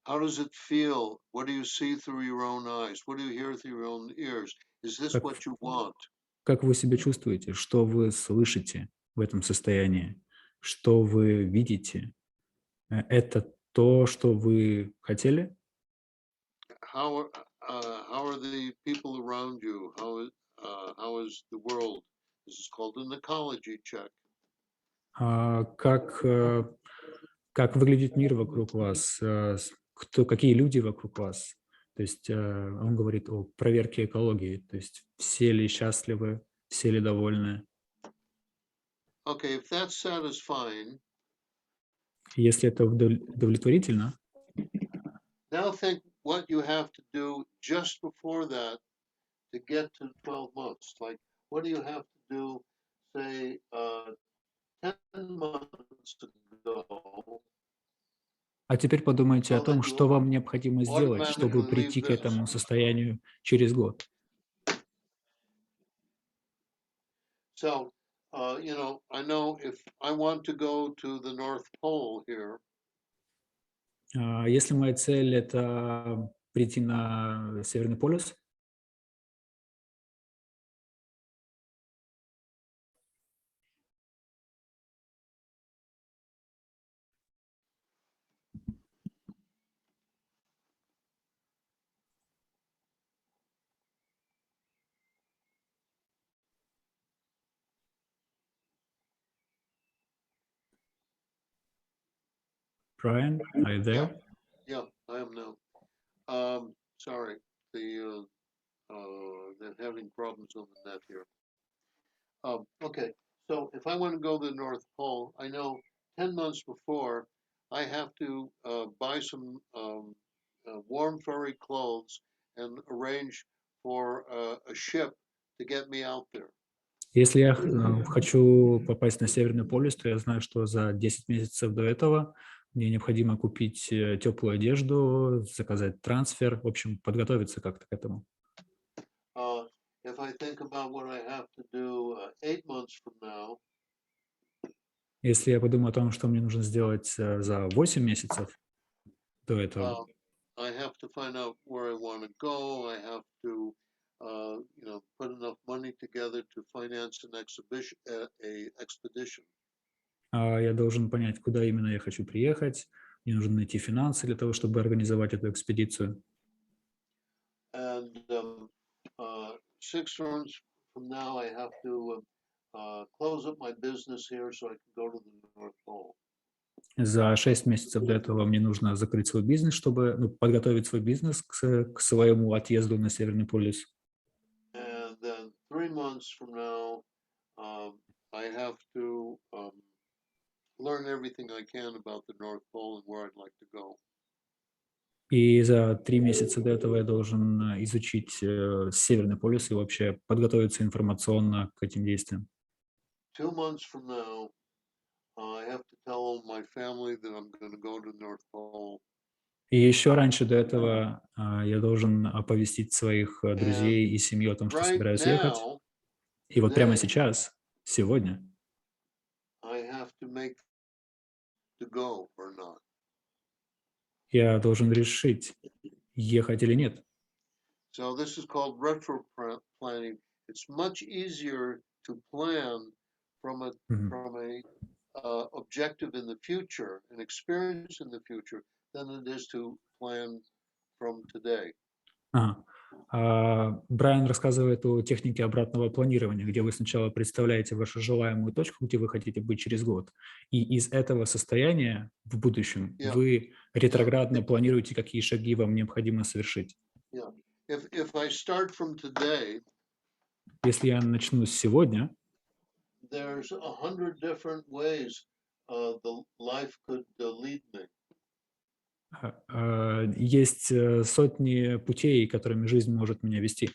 How does it feel? What do you see through your own eyes? What do you hear through your own ears? Is this what you want? Как вы себя чувствуете? Что вы слышите в этом состоянии? Что вы видите? Это то, что вы хотели? How are the people around you? How is the world? This is called an ecology check. Как выглядит мир вокруг вас? Какие люди вокруг вас? То есть он говорит о проверке экологии, то есть все ли счастливы, все ли довольны. Okay, if that's satisfying, Если это удовлетворительно, now think what you have to do just before that to get to 12 months. Like, what do you have to do, say, 10 months ago, а теперь подумайте о so that том, you что вам необходимо сделать, чтобы automatically leave прийти к this? этому состоянию через год. So, I know if I want to go to the North Pole here, Если моя цель — это прийти на Северный полюс, Brian, are you there? yeah, I am now. Sorry, they're having problems on the net here. Okay, so if I want to go to the North Pole, I know 10 months before, I have to buy some warm furry clothes and arrange for a ship to get me out there. Если я хочу попасть на Северный полюс, то я знаю, что за 10 месяцев до этого мне необходимо купить теплую одежду, заказать трансфер, в общем, подготовиться как-то к этому. If I think about what I have to do 8 months from now, Если я подумаю о том, что мне нужно сделать за 8 месяцев до этого, I have to find out where I want to go. I have to, put enough money together to finance an expedition. я должен понять, куда именно я хочу приехать, мне нужно найти финансы для того, чтобы организовать эту экспедицию. And 6 months from now, I have to close up my business here so I can go to the North Pole. За 6 месяцев до этого мне нужно закрыть свой бизнес, чтобы подготовить свой бизнес к своему отъезду на Северный полюс. And then 3 months from now, I have to learn everything I can about the North Pole and where I'd like to go. И за 3 месяца до этого я должен изучить Северный полюс и вообще подготовиться информационно к этим действиям. 2 months from now, I have to tell my family that I'm going to go to the North Pole. И еще раньше до этого я должен оповестить своих друзей и семью о том, что Right собираюсь ехать. now, И вот прямо today, сейчас, сегодня, I have to make to go or not. я должен решить, ехать или нет. So this is called retro planning. It's much easier to plan from a objective in the future, an experience in the future, than it is to plan from today. Брайан рассказывает о технике обратного планирования, где вы сначала представляете вашу желаемую точку, где вы хотите быть через год, и из этого состояния в будущем вы ретроградно планируете, какие шаги вам необходимо совершить. If I start from today, если я начну с сегодня, there's 100 different ways the life could lead me. Есть сотни путей, которыми жизнь может меня вести.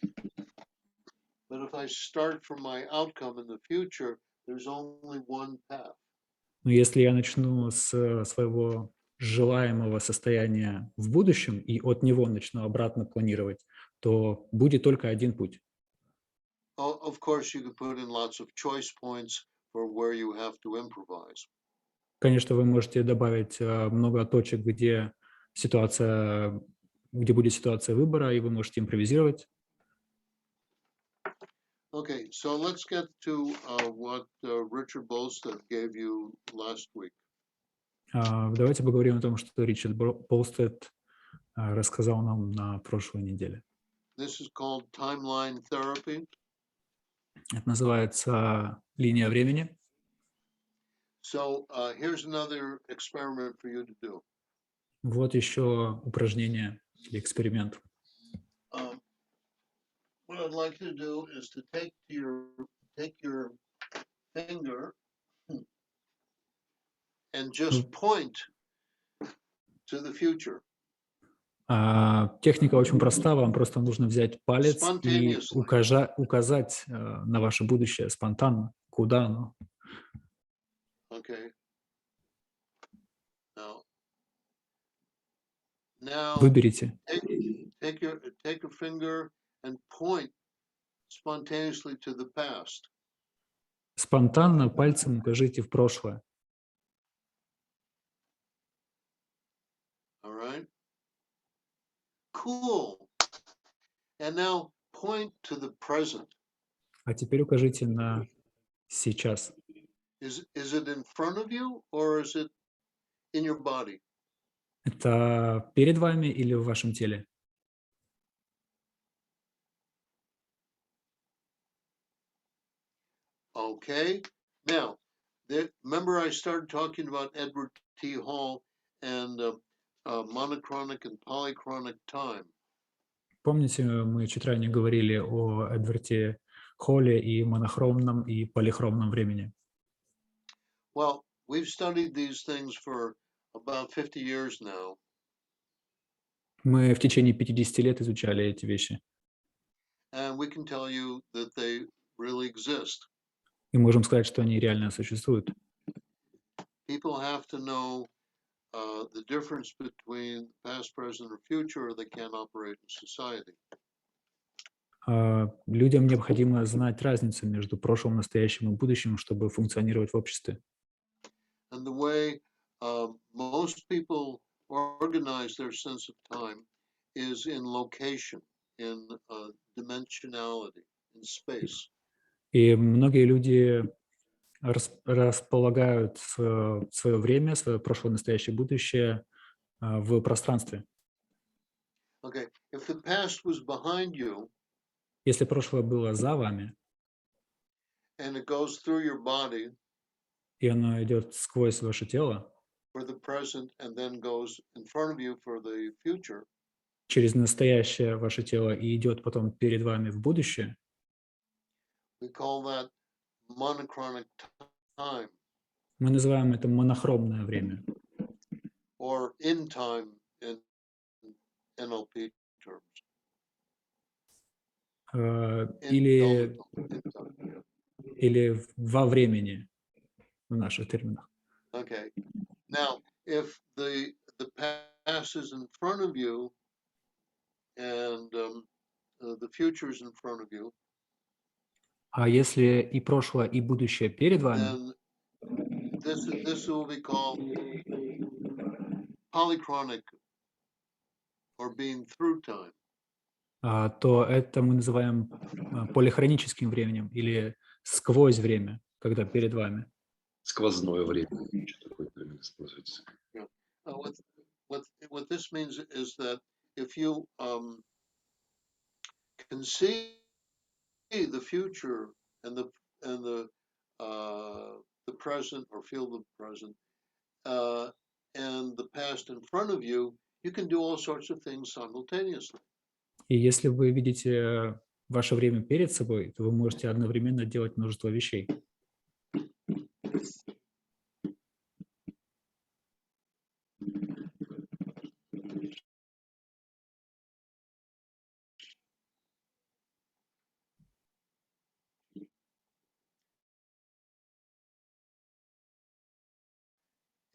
But if I start from my outcome in the future, there's only one path. Но если я начну с своего желаемого состояния в будущем и от него начну обратно планировать, то будет только один путь. Of course, you could put in lots of choice points for where you have to improvise. Конечно, вы можете добавить много точек, где будет ситуация выбора, и вы можете импровизировать. Okay, so let's get to what Richard Bolstad gave you last week. Давайте поговорим о том, что Ричард Болстед рассказал нам на прошлой неделе. This is called timeline therapy. Это называется линия времени. So here's another experiment for you to do. Вот еще упражнение или эксперимент. What I'd like to do is to take your finger and just point to the future. Техника очень проста. Вам просто нужно взять палец и Spontaneously. указать на ваше будущее спонтанно, куда оно. Okay. Now Выберите. take your finger and point spontaneously to the past. Спонтанно пальцем укажите в прошлое. All right. Cool. And now point to the present. А теперь укажите на сейчас. Is it in front of you or is it in your body? Это перед вами или в вашем теле? Okay. Now, remember I started talking about Edward T. Hall and monochronic and polychronic time. Помните, мы чуть ранее говорили о Эдварде Холле и монохромном и полихромном времени? Well, we've studied these things for about 50 years now. Мы в течение 50 лет изучали эти вещи. And we can tell you that they really exist. И можем сказать, что они реально существуют. People have to know the difference between past, present, or future, or they can't operate in society. Людям необходимо знать разницу между прошлым, настоящим и будущим, чтобы функционировать в обществе. And the way most people organize their sense of time is in location, in dimensionality, in space. И многие люди располагают свое время, свое прошлое, настоящее, будущее в пространстве. Okay, if the past was behind you, если прошлое было за вами, and it goes through your body, и оно идет сквозь ваше тело, for the present, and then goes in front of you for the future, через настоящее ваше тело и идет потом перед вами в будущее, we call that monochronic time. Мы называем это монохромное время. Or in time in NLP terms. Или во времени в наших терминах. Okay. Now, if the past is in front of you and the future is in front of you, а если и прошлое, и будущее перед вами, then this will be called polychronic or being through time. То это мы называем полихроническим временем или сквозь время, когда перед вами. Сквозное время. Такой термин используется. What this means is that if you can see the future and the present or feel the present and the past in front of you, you can do all sorts of things simultaneously. И если вы видите ваше время перед собой, то вы можете одновременно делать множество вещей.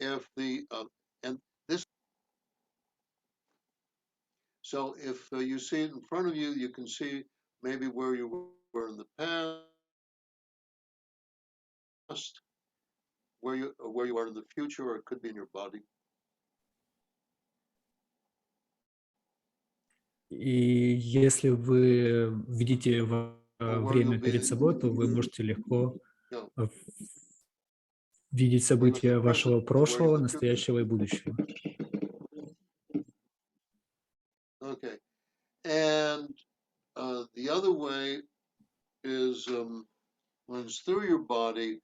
If the and this, so if you see it in front of you, you can see maybe where you were in the past, where you are in the future, or it could be in your body. И если вы видите время перед собой, то вы можете легко видеть события вашего прошлого, настоящего и будущего. Okay. And the other way is when it's through your body,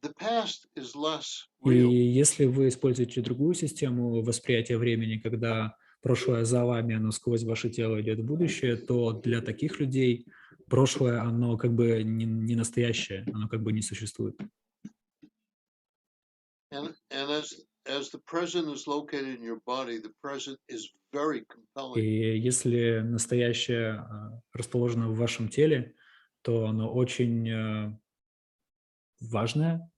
the past is less real. И если вы используете другую систему восприятия времени, когда прошлое за вами, оно сквозь ваше тело идет в будущее, то для таких людей прошлое, оно как бы не настоящее, оно как бы не существует. And as the present is located in your body, the present is very И compelling. если настоящее расположено в вашем теле, то оно очень важное.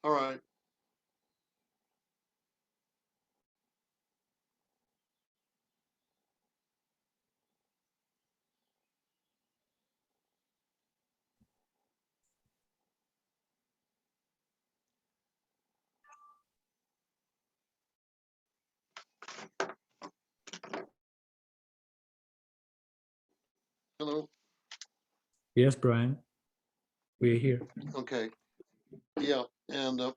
All right. Hello. Yes, Brian, we're here. Okay. Yeah. And uh,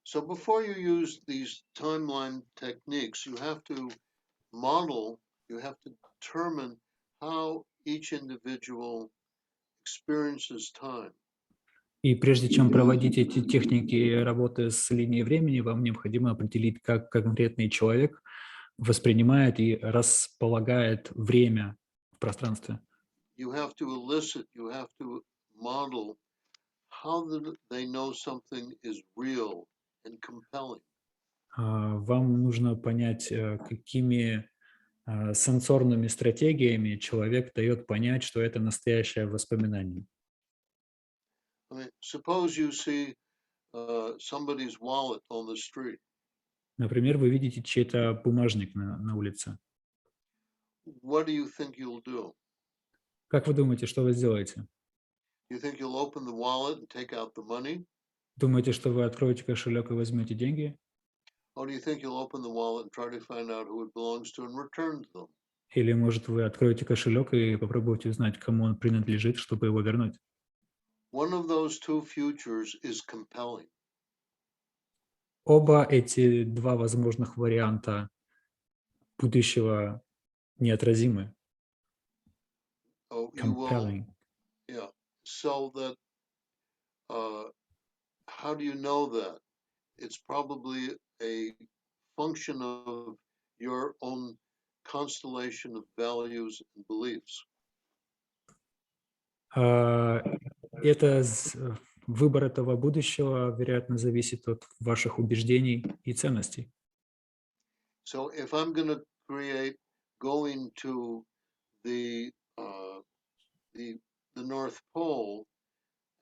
so before you use these timeline techniques, you have to model, you have to determine how each individual experiences time. И прежде чем проводить эти техники работы с линией времени, вам необходимо определить, как конкретный человек воспринимает и располагает время в пространстве. You have to elicit, you have to model how they know something is real and compelling. Вам нужно понять, какими сенсорными стратегиями человек дает понять, что это настоящее воспоминание. I mean, suppose you see somebody's wallet on the street. Например, вы видите чей-то бумажник на улице. What do you think you'll do? Как вы думаете, что вы сделаете? You think you'll open the wallet and take out the money? Думаете, что вы откроете кошелек и возьмете деньги? Or do you think you'll open the wallet and try to find out who it belongs to and return them? Или, может, вы откроете кошелек и попробуете узнать, кому он принадлежит, чтобы его вернуть? One of those two futures is compelling. Оба эти два возможных варианта будущего неотразимы. Oh, you will, Compelling. yeah. So that, how do you know that? It's probably a function of your own constellation of values and beliefs. Выбор этого будущего, вероятно, зависит от ваших убеждений и ценностей. So if I'm going to create going to the North Pole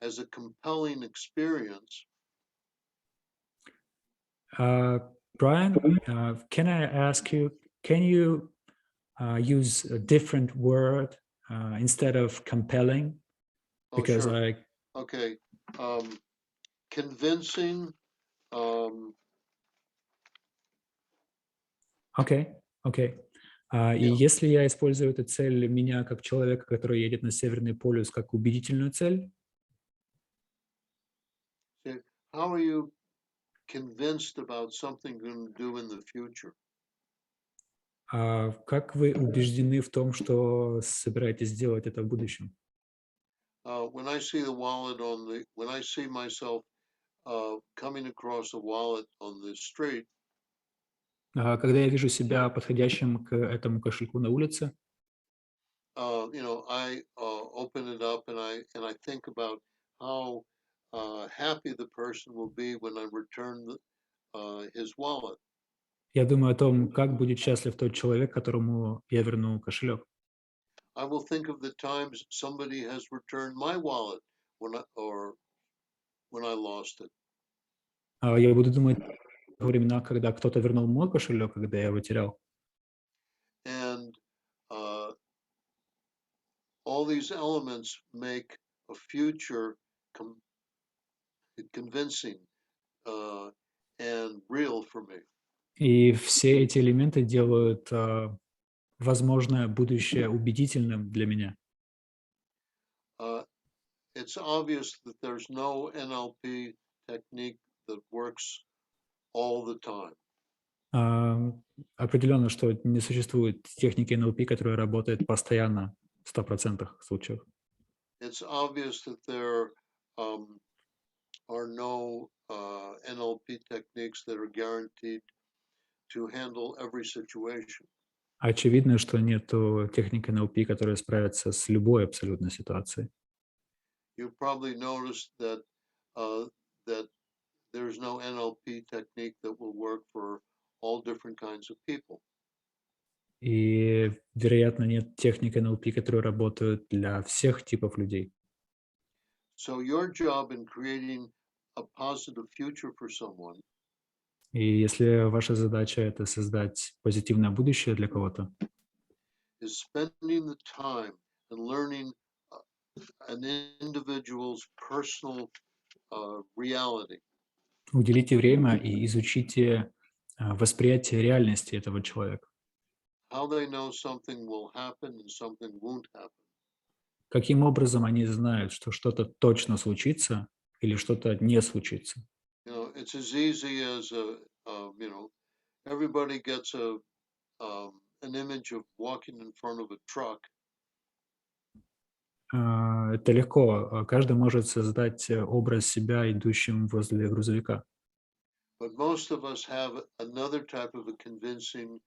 as a compelling experience. Brian, can I ask you, can you use a different word instead of compelling? Because sure. Okay. Convincing. Okay. И если я использую эту цель меня как человека, который едет на Северный полюс, как убедительную цель, how are you convinced about something you're going to do in the future? как вы убеждены в том, что собираетесь сделать это в будущем? When I see the wallet when I see myself coming across a wallet on the street, когда я вижу себя подходящим к этому кошельку на улице, I open it up and I think about how happy the person will be when I return his wallet. Я думаю о том, как будет счастлив тот человек, которому я верну кошелек. I will think of the times somebody has returned my wallet when I lost it. Я буду думать о временах, когда кто-то вернул мой кошелек, когда я его терял. And all these elements make a future convincing and real for me. И все эти элементы делают возможное будущее убедительным для меня? It's obvious that there's no NLP technique that works all the time. Определенно, что не существует техники НЛП, которая работает постоянно в 100% случаев. It's obvious that there are no NLP techniques that are guaranteed to handle every situation. Очевидно, что нет техники НЛП, которая справится с любой абсолютно ситуацией. You probably noticed that that there's no NLP technique that will work for all different kinds of people. И, вероятно, нет техник НЛП, которые работают для всех типов людей. So your job in creating a positive future for someone И если ваша задача — это создать позитивное будущее для кого-то, is spending the time and learning an individual's personal reality. уделите время и изучите восприятие реальности этого человека. How they know something will happen and something won't happen. Каким образом они знают, что что-то точно случится или что-то не случится? You know, it's as easy as everybody gets an image of walking in front of a truck. Это легко. Каждый может создать образ себя, идущим возле грузовика. But most of us have another type of a convincing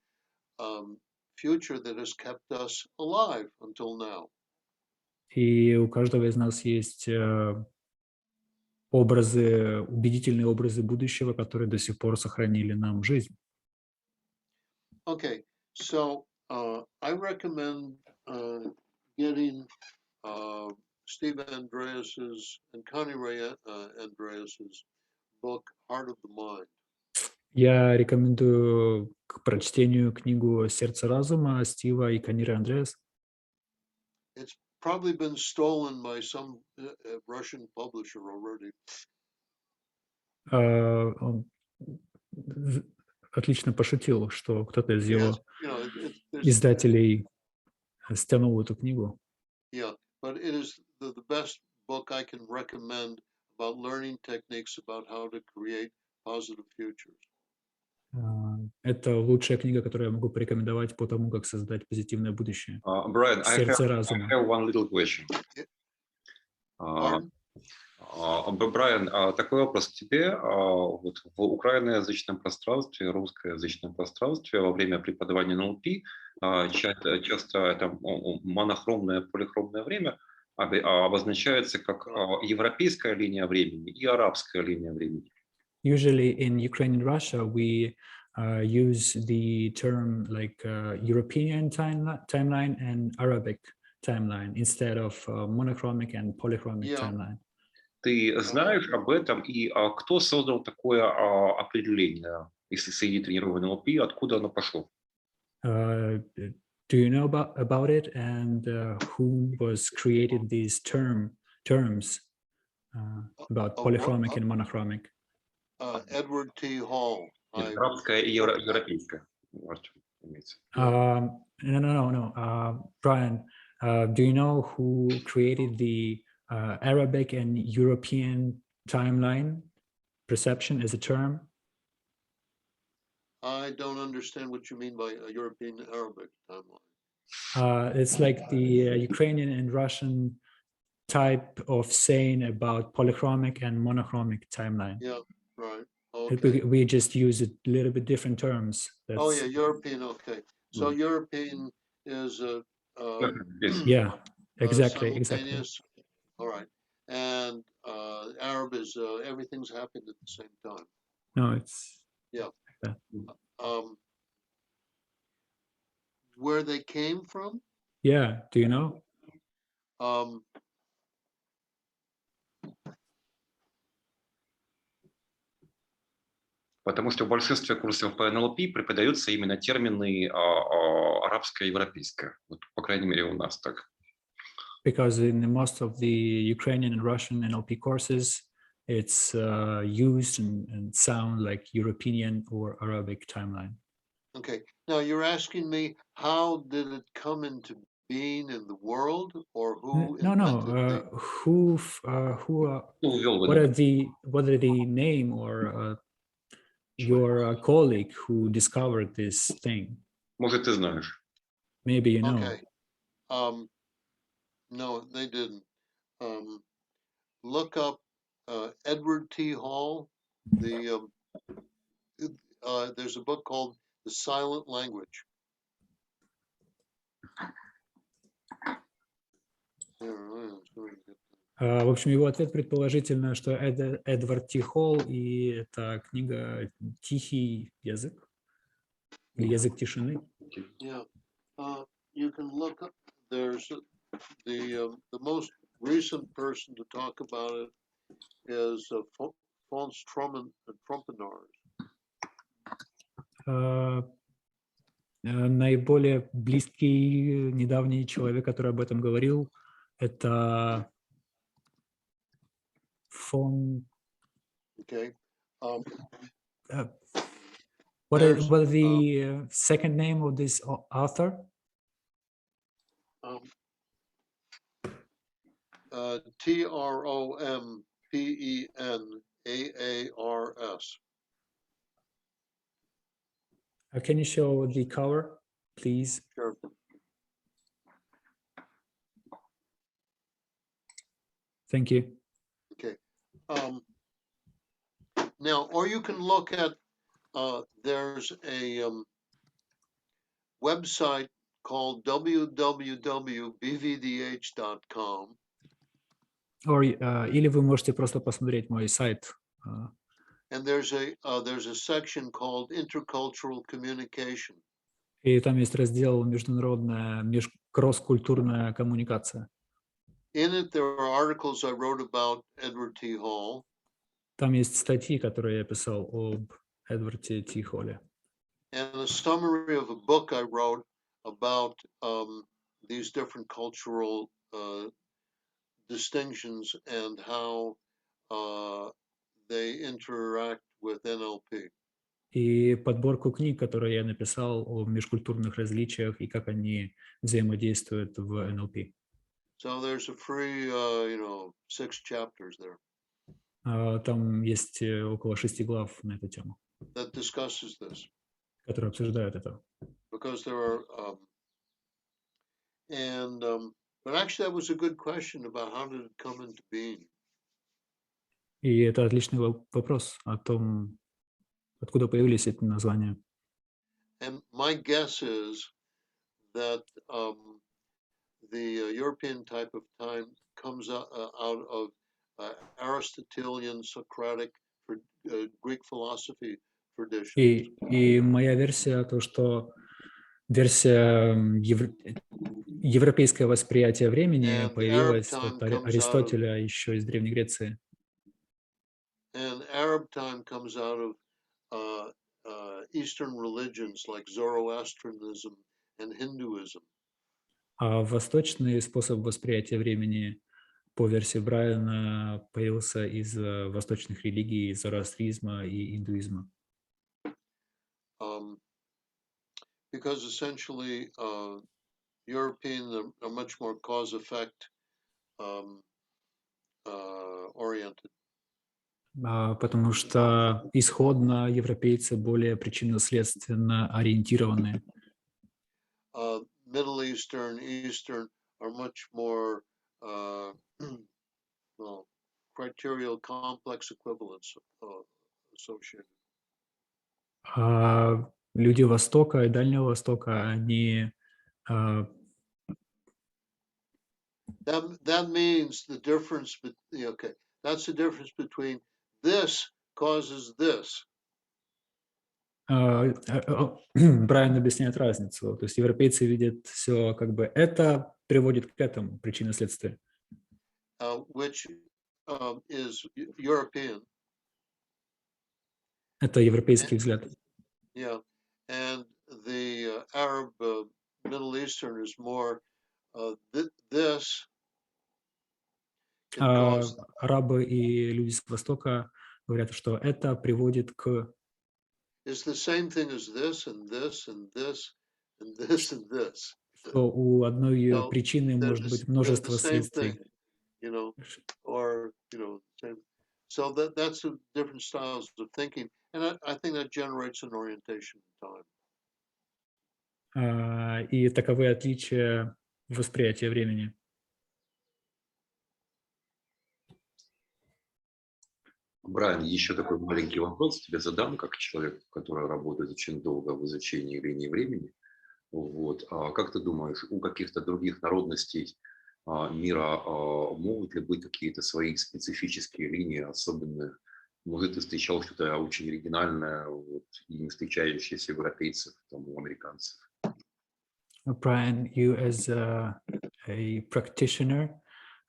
future that has kept us alive until now. И у каждого из нас есть образы, убедительные образы будущего, которые до сих пор сохранили нам жизнь. Okay, so I recommend getting Steve Andreas's and Connie Ray Andreas's book Heart of the Mind. Я рекомендую к прочтению книгу «Сердце разума» Стива и Каниры Андреас. It's probably been stolen by some Russian publisher already. Он отлично пошутил, что кто-то из его издателей стянул эту книгу. Yeah, but it is the best book I can recommend about learning techniques about how to create positive futures. Это лучшая книга, которую я могу порекомендовать по тому, как создать позитивное будущее. Brian, I «Сердце разума». have one little question. Брайан, такой вопрос к тебе. Вот в украиноязычном пространстве, русскоязычном пространстве во время преподавания НЛП часто это монохромное, полихромное время обозначается как европейская линия времени и арабская линия времени. Usually in Ukraine and Russia, we use the term like European timeline and Arabic timeline instead of monochromic and polychromic timeline. Ты знаешь об этом, и кто создал такое определение, если среди тренированного НЛП, откуда оно пошло? Do you know about it, and who was created these terms about polychromic and monochromic? Edward T. Hall. Арабская и европейская. No. Brian, do you know who created the Arabic and European timeline perception as a term? I don't understand what you mean by a European Arabic timeline. It's like the Ukrainian and Russian type of saying about polychromic and monochromic timeline. Yeah, right. Okay. We just use a little bit different terms. Oh yeah, European. Okay, so European is yeah, exactly. simultaneous. All right, and Arab is everything's happened at the same time. No, it's yeah. Like that. Where they came from? Yeah. Do you know? Потому что в большинстве курсов по НЛП преподаются именно термины арабское и европейское. Вот, по крайней мере, у нас так. Because in most of the Ukrainian and Russian NLP courses, it's used and sound like European or Arabic timeline. Okay. Now you're asking me how did it come into being in the world, or who No, invented the? Кто ввел в what are это? the name or your colleague who discovered this thing? Может, ты знаешь. Maybe you know. Okay. No, they didn't. Look up Edward T. Hall. There's a book called The Silent Language. В общем, его ответ предположительно, что это Эдвард Т. Холл, и это книга «Тихий язык» или «Язык тишины». Yeah, you can look up. There's the most recent person to talk about it is Fons Trompenaars. Наиболее близкий, недавний человек, который об этом говорил, это фон... Okay. What is the second name of this author? Trompenaars. Can you show the cover, please? Sure. Thank you. Okay. Now, or you can look at, there's a website called www.bvdh.com. Или вы можете просто посмотреть мой сайт. And there's a section called Intercultural Communication. И там есть раздел «Международная, кросс-культурная коммуникация». In it, there are articles I wrote about Edward T. Hall. Там есть статьи, которые я писал об Эдварде Т. Холле. And a summary of a book I wrote about these different cultural distinctions and how they interact with NLP. И подборку книг, которые я написал о межкультурных различиях и как они взаимодействуют в НЛП. So there's a free, 6 chapters there. Там есть около 6 глав на эту тему, that discusses this. которые обсуждают это. Because there are, but actually that was a good question about how did it come into being. И это отличный вопрос о том, откуда появились эти названия. And my guess is that the European type of time comes out of Aristotelian, Socratic, Greek philosophy tradition. И моя версия, то, что версия европейское восприятие времени появилась от Аристотеля еще из Древней Греции. And Arab time comes out of Eastern religions like Zoroastrianism and Hinduism. А восточный способ восприятия времени по версии Брайана появился из восточных религий, зороастризма и индуизма. Because essentially European are much more cause-effect oriented. Потому что исходно европейцы более причинно-следственно ориентированы. Middle Eastern, Eastern are much more criterial complex equivalence associated. Люди Востока и Дальнего Востока, они... That means the difference, okay, that's the difference between this causes this. Брайан объясняет разницу. То есть европейцы видят все как бы это приводит к этому, причинно-следствие. Which is European. Это европейский взгляд. Yeah, and the Arab Middle Eastern is more this. Арабы и люди с Востока говорят, что это приводит к... is the same thing as this and this and this and this and this. Что у одной So причины может быть they're the множество same thing, следствий. you know, or same. So that's the different styles of thinking, and I think that generates an orientation in time. И таковы отличия восприятия времени. Брайан, еще такой маленький вопрос тебе задам, как человек, который работает очень долго в изучении линии времени. Вот. Как ты думаешь, у каких-то других народностей мира могут ли быть какие-то свои специфические линии, особенные? Может, ты встречал что-то очень оригинальное вот, и не встречающееся у европейцев, там, у американцев? Brian, you as a practitioner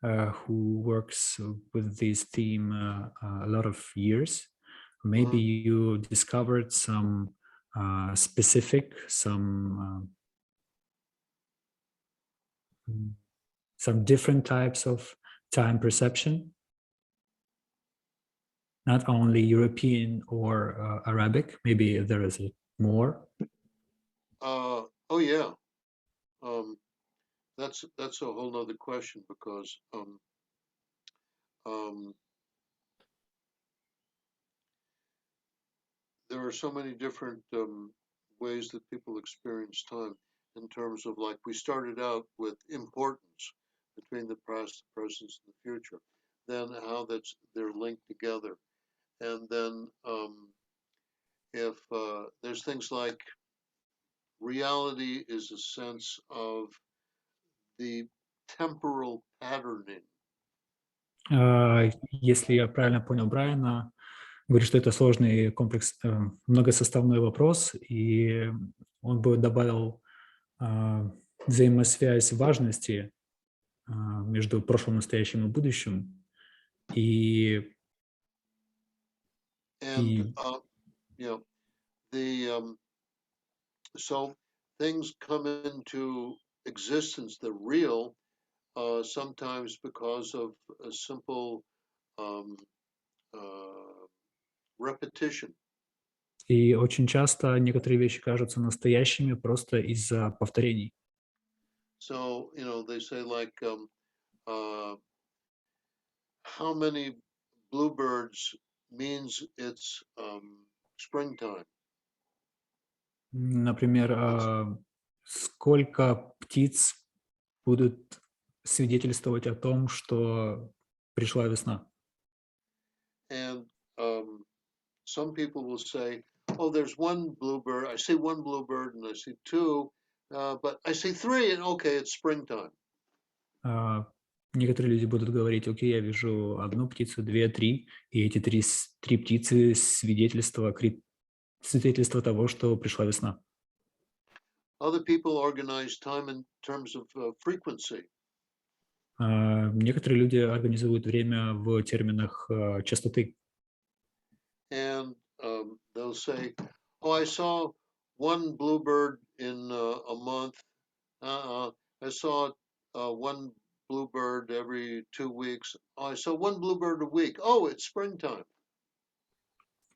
who works with this theme a lot of years, maybe you discovered some specific, some different types of time perception, not only European or Arabic. Maybe there is more. Oh yeah. That's a whole nother question because there are so many different ways that people experience time in terms of, like, we started out with importance between the past, the present, and the future, then how they're linked together, and then if there's things like reality is a sense of the temporal patterning. Если я правильно понял Брайана, говорит, что это сложный комплекс, многосоставной вопрос, и он бы добавил взаимосвязь важности между прошлым, настоящим и будущим. So things come into existence, they're real, sometimes because of a simple repetition. И очень часто некоторые вещи кажутся настоящими просто из-за повторений. So, they say, like, how many bluebirds means it's springtime. Например, сколько птиц будут свидетельствовать о том, что пришла весна? And some people will say, oh, there's one bluebird. I see one bluebird and I see two, but I see three, and okay, it's springtime. Некоторые люди будут говорить, окей, я вижу одну птицу, две, три, и эти три птицы свидетельство того, что пришла весна. Other people organize time in terms of frequency. Некоторые люди организуют время в терминах частоты. And they'll say, oh, I saw one bluebird in a month. I saw one bluebird every 2 weeks. Oh, I saw one bluebird a week. Oh, it's springtime.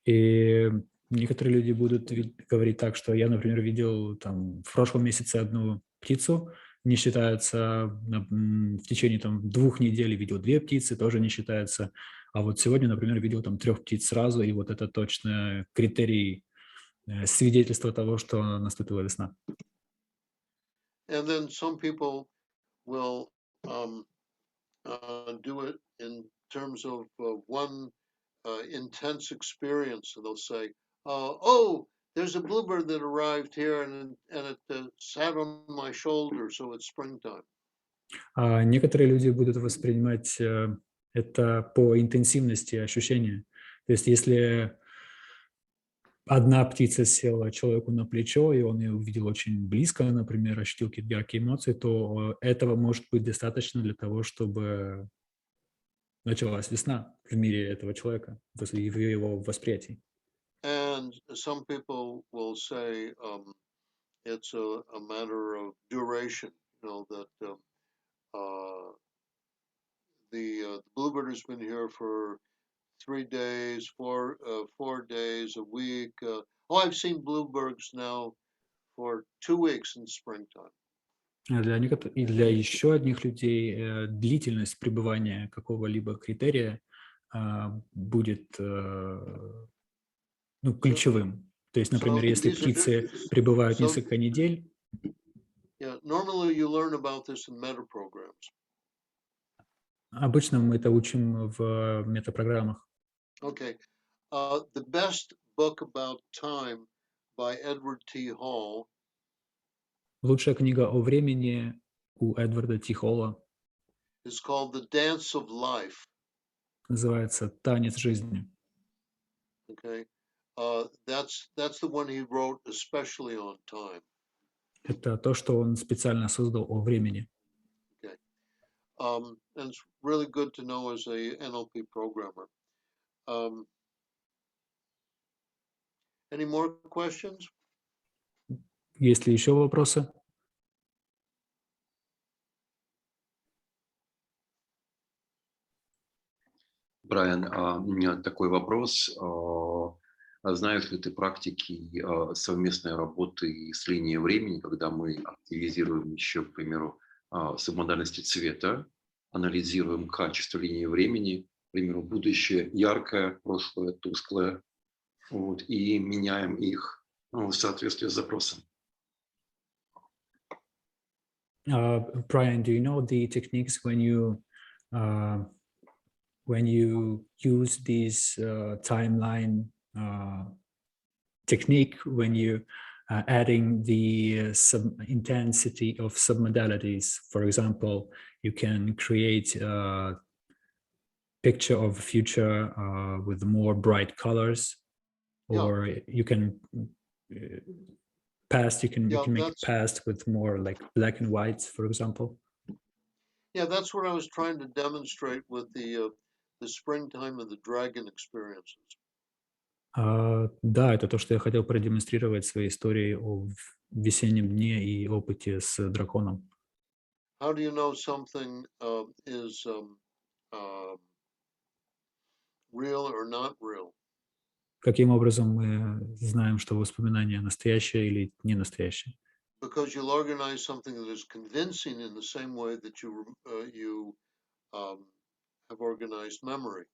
И некоторые люди будут говорить так, что я, например, видел там в прошлом месяце одну птицу, не считается, в течение 2 недель видел 2 птицы, тоже не считается. А вот сегодня, например, видел 3 птиц сразу, и вот это точно критерий свидетельства того, что наступила весна. And then some people will do it in terms of one intense experience. So they'll say, oh, there's a bluebird that arrived here and it sat on my shoulder, so it's springtime. Некоторые люди будут воспринимать это по интенсивности ощущения. То есть если одна птица села человеку на плечо, и он ее увидел очень близко, например, ощутил какие-то яркие эмоции, то этого может быть достаточно для того, чтобы началась весна в мире этого человека, в его восприятии. And some people will say it's a matter of duration, that the bluebird has been here for 3 days, 4 days a week. I've seen bluebirds now for 2 weeks in springtime. Для некоторых и для еще одних людей длительность пребывания какого-либо критерия будет ключевым. То есть, например, если птицы пребывают несколько недель. Yeah, normally you learn about this in meta programs. Обычно мы это учим в метапрограммах. Okay. The best book about time by Edward T. Hall. Лучшая книга о времени у Эдварда Т. Холла is called The Dance of Life. Называется «Танец жизни». Okay. That's the one he wrote especially on time. Это то, что он специально создал о времени. Okay. And it's really good to know as a NLP programmer. Any more questions? Есть ли еще вопросы? Брайан, у меня такой вопрос. Знаешь ли ты практики совместной работы с линией времени, когда мы активизируем еще, к примеру, субмодальности цвета, анализируем качество линии времени, к примеру, будущее яркое, прошлое тусклое, вот, и меняем их в соответствии с запросом? Brian, do you know the techniques when you use this timeline technique, when you adding the intensity of submodalities? For example, you can create a picture of a future with more bright colors, or you can past. You can make it past with more like black and whites, for example. Yeah, that's what I was trying to demonstrate with the springtime and the dragon experiences. Да, это то, что я хотел продемонстрировать своей историей о весеннем дне и опыте с драконом. How do you know something is real or not real? Каким образом мы знаем, что воспоминание настоящее или не настоящее? Because you'll organize something that is convincing in the same way that you have organized memory.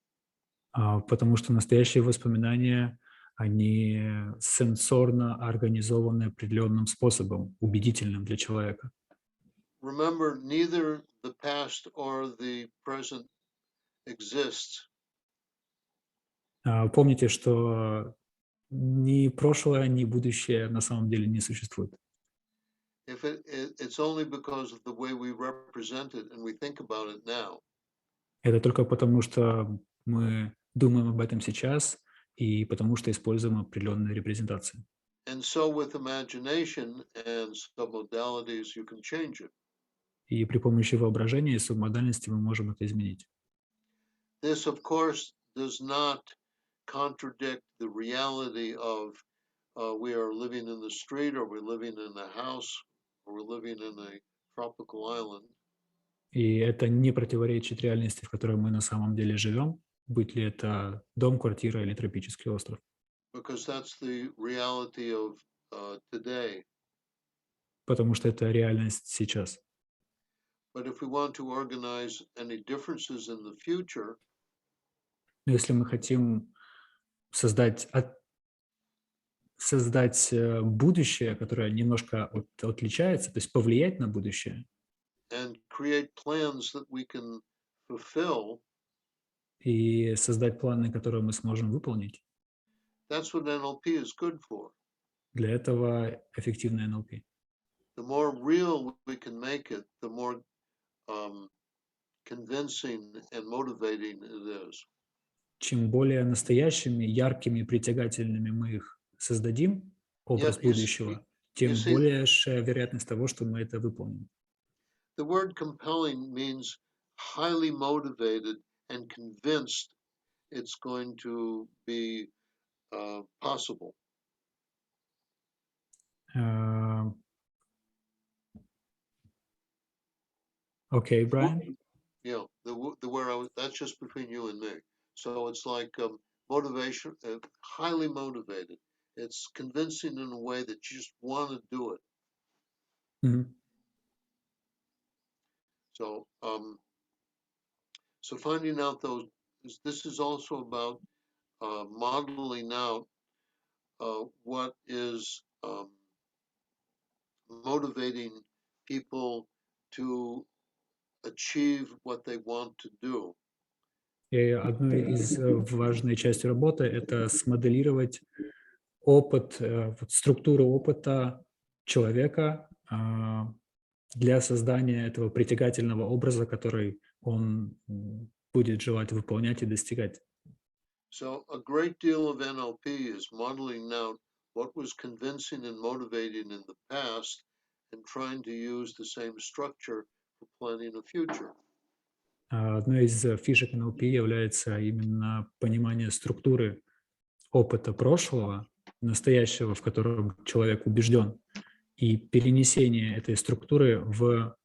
Потому что настоящие воспоминания, они сенсорно организованы определенным способом, убедительным для человека. Remember, neither the past or the present exists. Помните, что ни прошлое, ни будущее на самом деле не существует. If it's only because of the way we represent it and we think about it now. Это только потому, что мы думаем об этом сейчас и потому что используем определенные репрезентации. And so with imagination and submodalities, you can change it. И при помощи воображения и субмодальности мы можем это изменить. This, of course, does not contradict the reality of we are living in the street, or we're living in a house, or we're living in a tropical island. И это не противоречит реальности, в которой мы на самом деле живем, будь ли это дом, квартира или тропический остров. Because that's the reality of today. Потому что это реальность сейчас. But if we want to organize any differences in the future, но если мы хотим создать будущее, которое немножко отличается, то есть повлиять на будущее, and create plans that we can fulfill, и создать планы, которые мы сможем выполнить, that's what NLP is good for. для этого эффективное НЛП. The more real we can make it, the more convincing and motivating it is. Чем более настоящими, яркими, притягательными мы их создадим, образ будущего, тем большая вероятность того, что мы это выполним. The word compelling means highly motivated and convinced it's going to be possible. Okay, Brian? Yeah, that's just between you and me. So it's like motivation, highly motivated. It's convincing in a way that you just want to do it. Мгм. So, so finding out those, this is also about modeling out what is motivating people to achieve what they want to do. И одной из важной части работы — это смоделировать опыт, вот структуру опыта человека для создания этого притягательного образа, который он будет желать выполнять и достигать. So a great deal of NLP is modeling out what was convincing and motivating in the past and trying to use the same structure for planning a future. Одной из фишек НЛП является именно понимание структуры опыта прошлого, настоящего, в котором человек убежден, и перенесение этой структуры в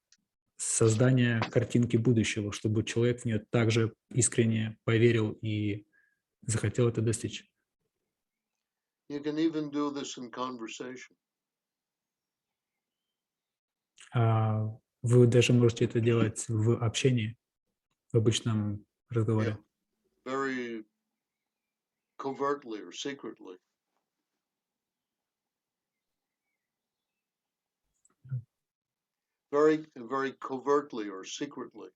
создание картинки будущего, чтобы человек в нее также искренне поверил и захотел это достичь. You can even do this in conversation. Вы даже можете это делать в общении, в обычном разговоре. Yeah. Very covertly or secretly. Very, very covertly or secretly.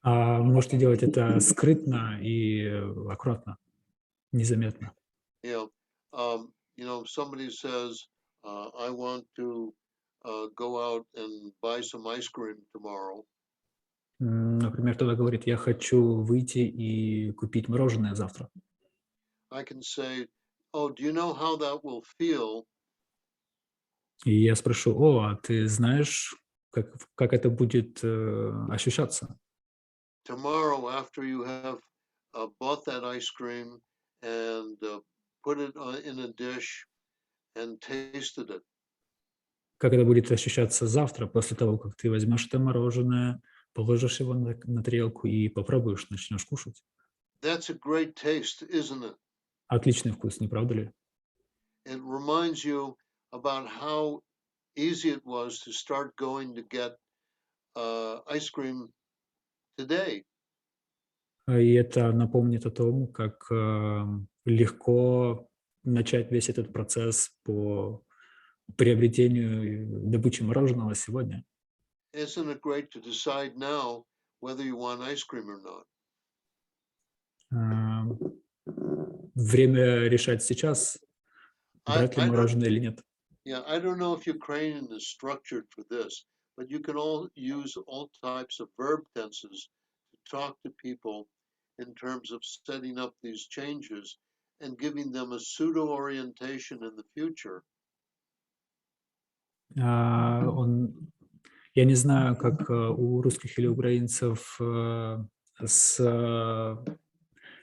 Можете делать это скрытно и аккуратно, незаметно. You know, somebody says, I want to go out and buy some ice cream tomorrow. Например, кто-то говорит: я хочу выйти и купить мороженое завтра. I can say, oh, do you know how that will feel? И я спрошу: а ты знаешь, как это будет ощущаться? Tomorrow, after you have bought that ice cream and put it in a dish and tasted it. Как это будет ощущаться завтра, после того, как ты возьмешь это мороженое, положишь его на тарелку и попробуешь, начнешь кушать? That's a great taste, isn't it? Отличный вкус, не правда ли? It reminds you about how easy it was to start going to get ice cream today. И это напомнит о том, как легко начать весь этот процесс по приобретению и добыче мороженого сегодня. Isn't it great to decide now whether you want ice cream or not? Время решать сейчас, брать ли мороженое или нет. Yeah, I don't know if Ukrainian is structured for this, but you can all use all types of verb tenses to talk to people in terms of setting up these changes and giving them a pseudo orientation in the future. Я не знаю, как у русских или украинцев с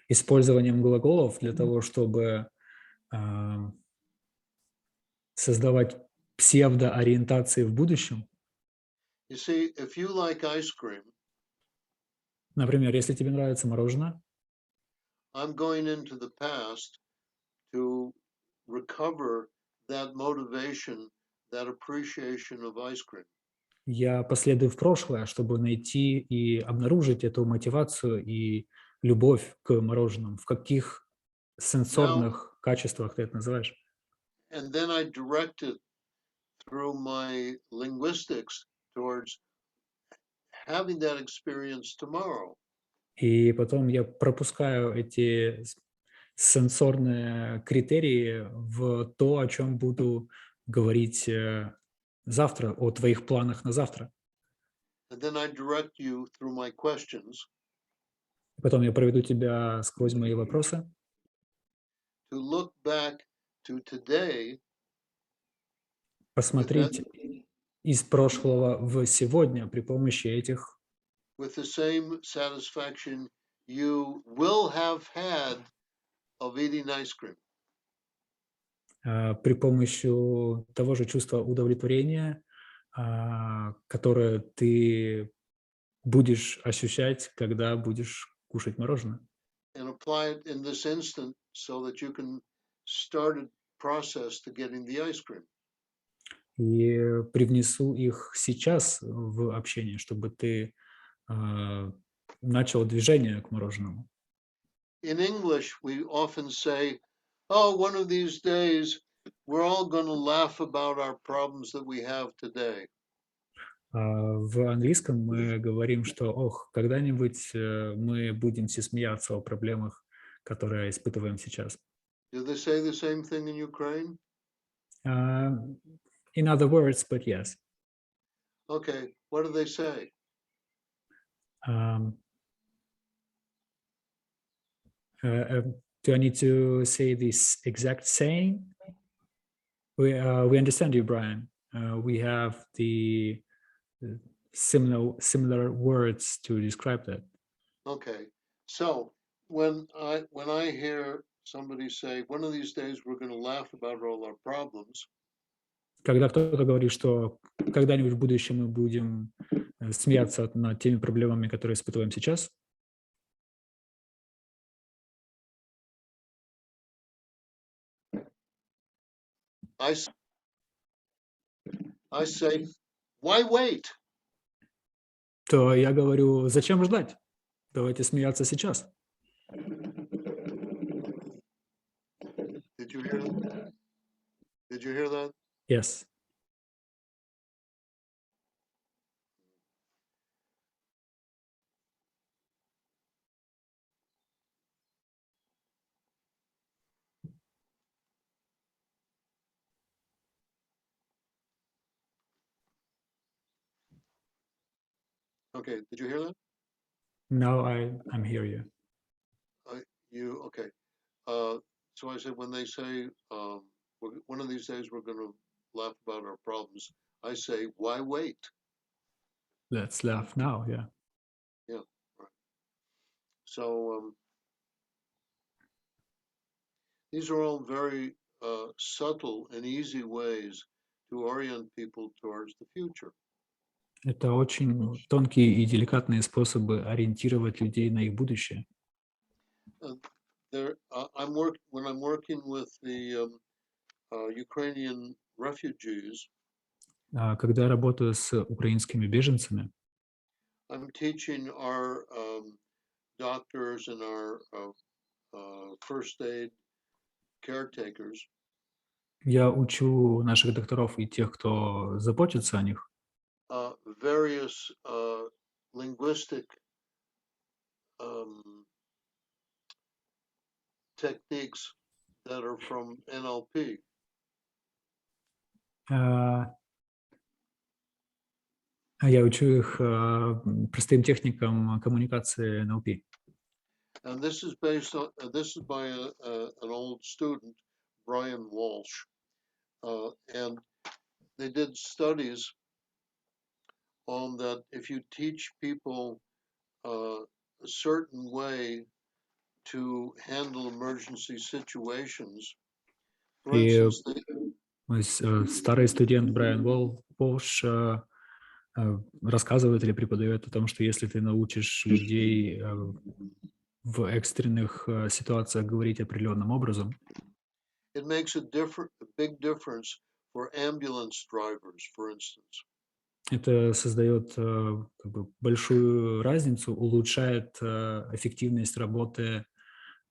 использованием глаголов для того, чтобы создавать псевдоориентации в будущем. You see, if you like ice cream, Например, если тебе нравится мороженое, I'm going into the past to recover that motivation, that appreciation of ice cream. я последую в прошлое, чтобы найти и обнаружить эту мотивацию и любовь к мороженому. В каких сенсорных качествах ты это называешь? And then I direct it through my linguistics towards having that experience tomorrow. И потом я пропускаю эти сенсорные критерии в то, о чем буду говорить завтра, о твоих планах на завтра. And then I direct you through my questions Потом я проведу тебя сквозь мои вопросы, to look back to today посмотреть из прошлого в сегодня при помощи этих with the same satisfaction you will have had of eating ice cream. При помощи того же чувства удовлетворения, которое ты будешь ощущать, когда будешь кушать мороженое. and apply it in this instant so that you can start a process to getting the ice cream. И привнесу их сейчас в общение, чтобы ты начал движение к мороженому. In English, we often say, oh, one of these days, we're all going to laugh about our problems that we have today. В английском мы говорим, что, ох, когда-нибудь мы будем все смеяться о проблемах, которые испытываем сейчас. Do they say the same thing in Ukraine? In other words, but yes. Okay, what do they say? Do I need to say this exact saying? We understand you, Brian. We have the similar words to describe that. Okay, so when I hear somebody say, one of these days we're going to laugh about all our problems, Когда кто-то говорит, что когда-нибудь в будущем мы будем смеяться над теми проблемами, которые испытываем сейчас, I say, why wait? то я говорю, зачем ждать? Давайте смеяться сейчас. Did you hear that? Did you hear that? Yes. Okay, did you hear that? Now I'm hear you. Okay. So I said, when they say, one of these days we're going to laugh about our problems, I say, why wait? Let's laugh now, yeah. Yeah, right. So these are all very subtle and easy ways to orient people towards the future. Это очень тонкие и деликатные способы ориентировать людей на их будущее. When I'm working with the Ukrainian refugees, Когда я работаю с украинскими беженцами, I'm teaching our doctors and our first aid caretakers я учу наших докторов и тех, кто заботится о них, various linguistic techniques that are from NLP. Я учу их простым техникам коммуникации НЛП. And this is based on this is by an old student, Brian Walsh, and they did studies on that. If you teach people a certain way to handle emergency situations, for instance, старый студент Брайан Волш рассказывает или преподает о том, что если ты научишь людей в экстренных ситуациях говорить определенным образом, it makes a big difference for ambulance drivers, for instance. Это создает большую разницу, улучшает эффективность работы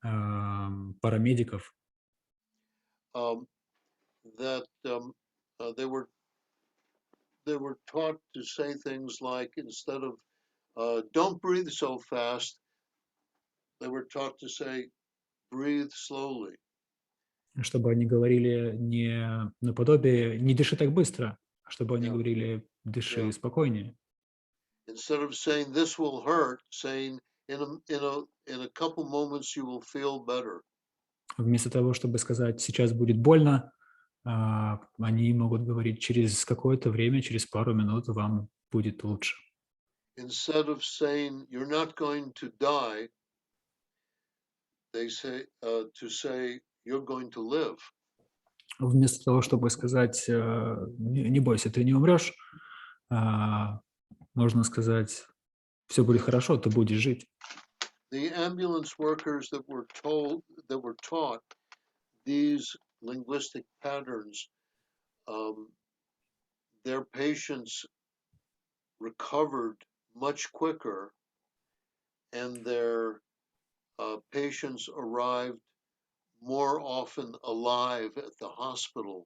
парамедиков. That they were taught to say things like, instead of don't breathe so fast, they were taught to say breathe slowly. Чтобы они говорили не наподобие «не дыши так быстро», а чтобы они говорили «дыши спокойнее». Instead of saying this will hurt, saying in a couple moments you will feel better. Вместо того, чтобы сказать «сейчас будет больно», они могут говорить «через какое-то время, через пару минут вам будет лучше». Instead of saying you're not going to die, they say to say you're going to live. Вместо того, чтобы сказать «не бойся, ты не умрешь», можно сказать «все будет хорошо, ты будешь жить». the ambulance workers that were taught these linguistic patterns, their patients recovered much quicker, and their patients arrived more often alive at the hospital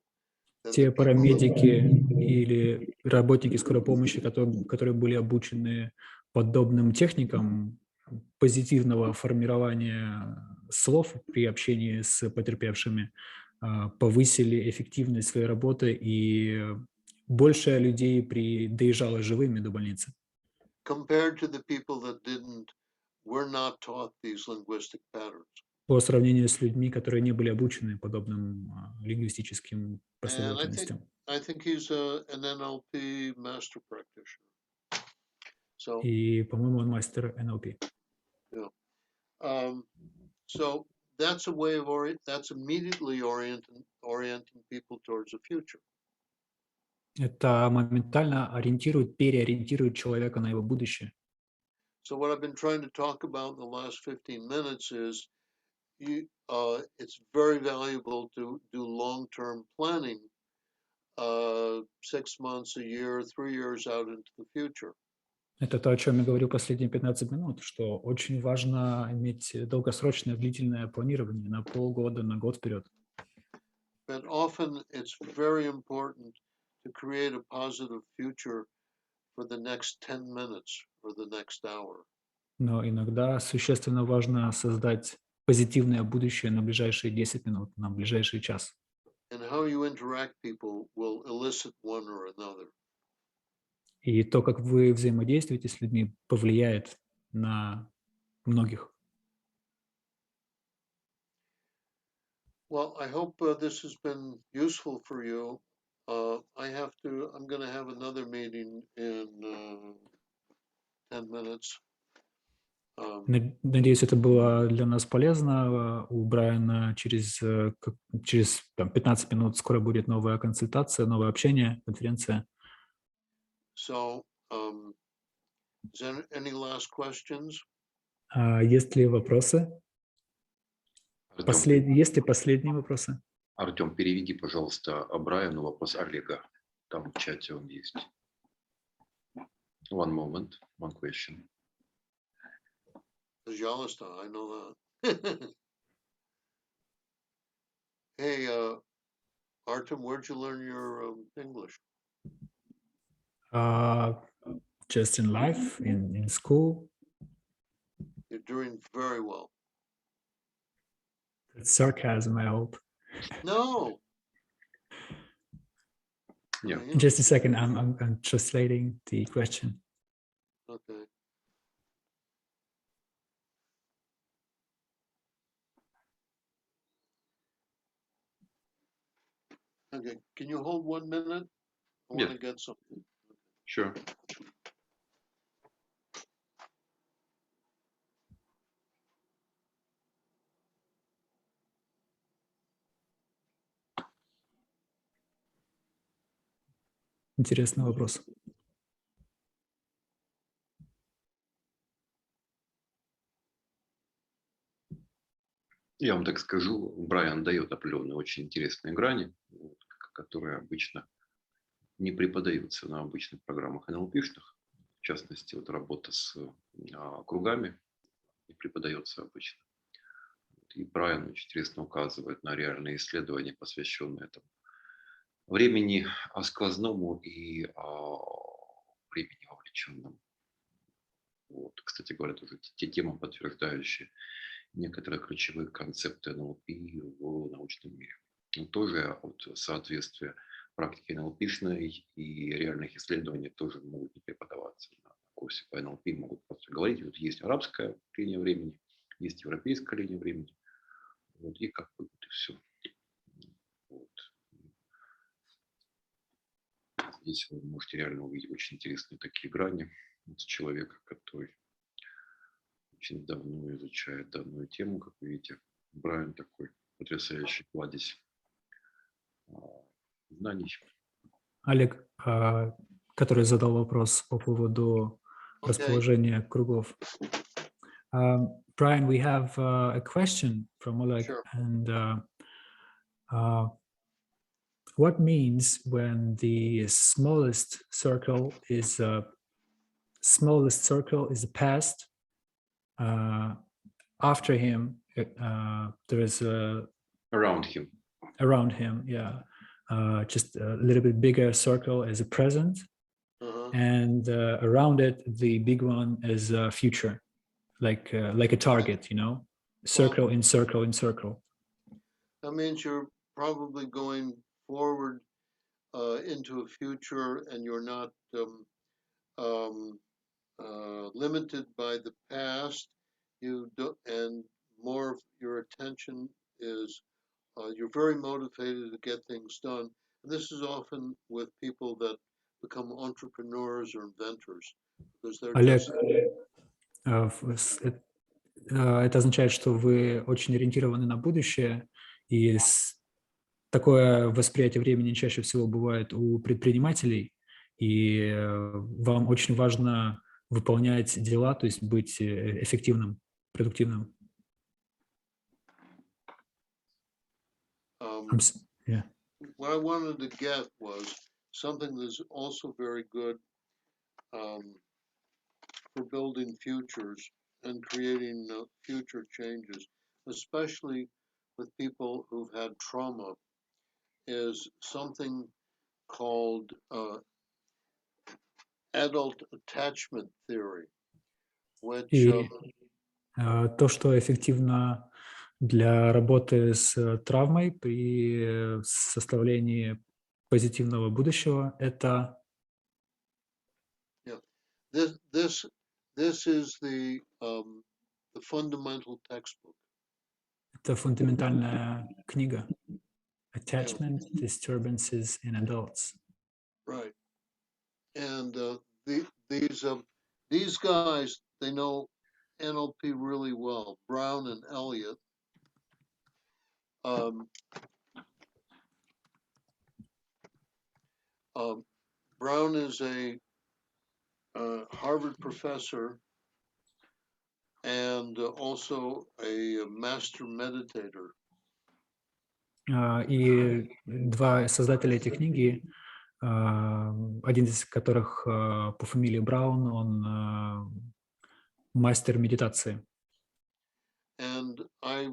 than Те the people парамедики или работники скорой помощи, которые были обучены подобным техникам позитивного формирования слов при общении с потерпевшими, повысили эффективность своей работы, и больше людей доезжало живыми до больницы. compared to the people that were not taught these linguistic patterns. По сравнению с людьми, которые не были обучены подобным лингвистическим And последовательностям. I think he's an NLP master practitioner. So, И, по-моему, он мастер NLP. so that's a way of that's immediately orienting people towards the future. Это моментально переориентирует человека на его будущее. So what I've been trying to talk about in the last 15 minutes is it's very valuable to do long-term planning, 6 months, a year, 3 years out into the future. Это то, о чем я говорю последние 15 минут, что очень важно иметь долгосрочное, длительное планирование на полгода, на год вперед. But often it's very important to create a positive future for the next 10 minutes or the next hour. Но иногда существенно важно создать позитивное будущее на ближайшие 10 минут, на ближайший час. And how you interact people will elicit one or another. И то, как вы взаимодействуете с людьми, повлияет на многих. Well, I hope this has been useful for you. I'm going to have another meeting in 10 minutes. Надеюсь, это было для нас полезно. У Брайана через 15 минут скоро будет новая консультация, новое общение, конференция. So, is there any last questions? Есть ли вопросы? Есть ли последние вопросы? Артем, переведи, пожалуйста, Брайану вопрос Олега. Там в чате он есть. One moment, one question. Пожалуйста, I know that. Hey, Artem, where'd you learn your English? Just in life, in school. You're doing very well. It's sarcasm, I hope. No. Yeah. Just a second, I'm translating the question. Okay. Okay, can you hold 1 minute? I want to get something. Sure. Интересный вопрос. Я вам так скажу, Брайан дает определенные очень интересные грани, которые обычно не преподаются на обычных программах NLP-шных. В частности, вот работа с кругами не преподается обычно. И Брайан очень интересно указывает на реальные исследования, посвященные этому времени сквозному и времени вовлеченному. Вот, кстати говоря, тоже те темы, подтверждающие некоторые ключевые концепты НЛП в научном мире. Но тоже вот соответствие практики НЛПшной и реальных исследований тоже могут не преподаваться на курсе по НЛП, могут просто говорить, вот есть арабская линия времени, есть европейская линия времени, вот, и как бы вот и все. Вот. Здесь вы можете реально увидеть очень интересные такие грани с человека, который очень давно изучает данную тему, как вы видите. Брайан такой потрясающий кладезь знаний. Олег, который задал вопрос по поводу расположения кругов. Brian, we have a question from Oleg, Sure. and what means when the smallest circle is the past? After him, there is Around him. around him, yeah, just a little bit bigger circle as a present, and around it, the big one is a future, like a target, you know, circle in circle in circle. That means you're probably going forward into a future, and you're not limited by the past. You do, and more of your attention is you're very motivated to get things done. And this is often with people that become entrepreneurs or inventors, because they're Олег, just это означает, что вы очень ориентированы на будущее, и такое восприятие времени чаще всего бывает у предпринимателей, и вам очень важно выполнять дела, то есть быть эффективным, продуктивным. Yeah. What I wanted to get was something that's also very good for building futures and creating future changes, especially with people who've had trauma, is something called adult attachment theory, which И то, что эффективно для работы с травмой при составлении позитивного будущего, это this is the fundamental textbook. Это фундаментальная книга. Attachment Disturbances in Adults. Right. And these guys, they know NLP really well. Brown and Elliott. Brown is a Harvard professor and also a master meditator. И два создателя этой книги, один из которых по фамилии Браун, он мастер медитации. And I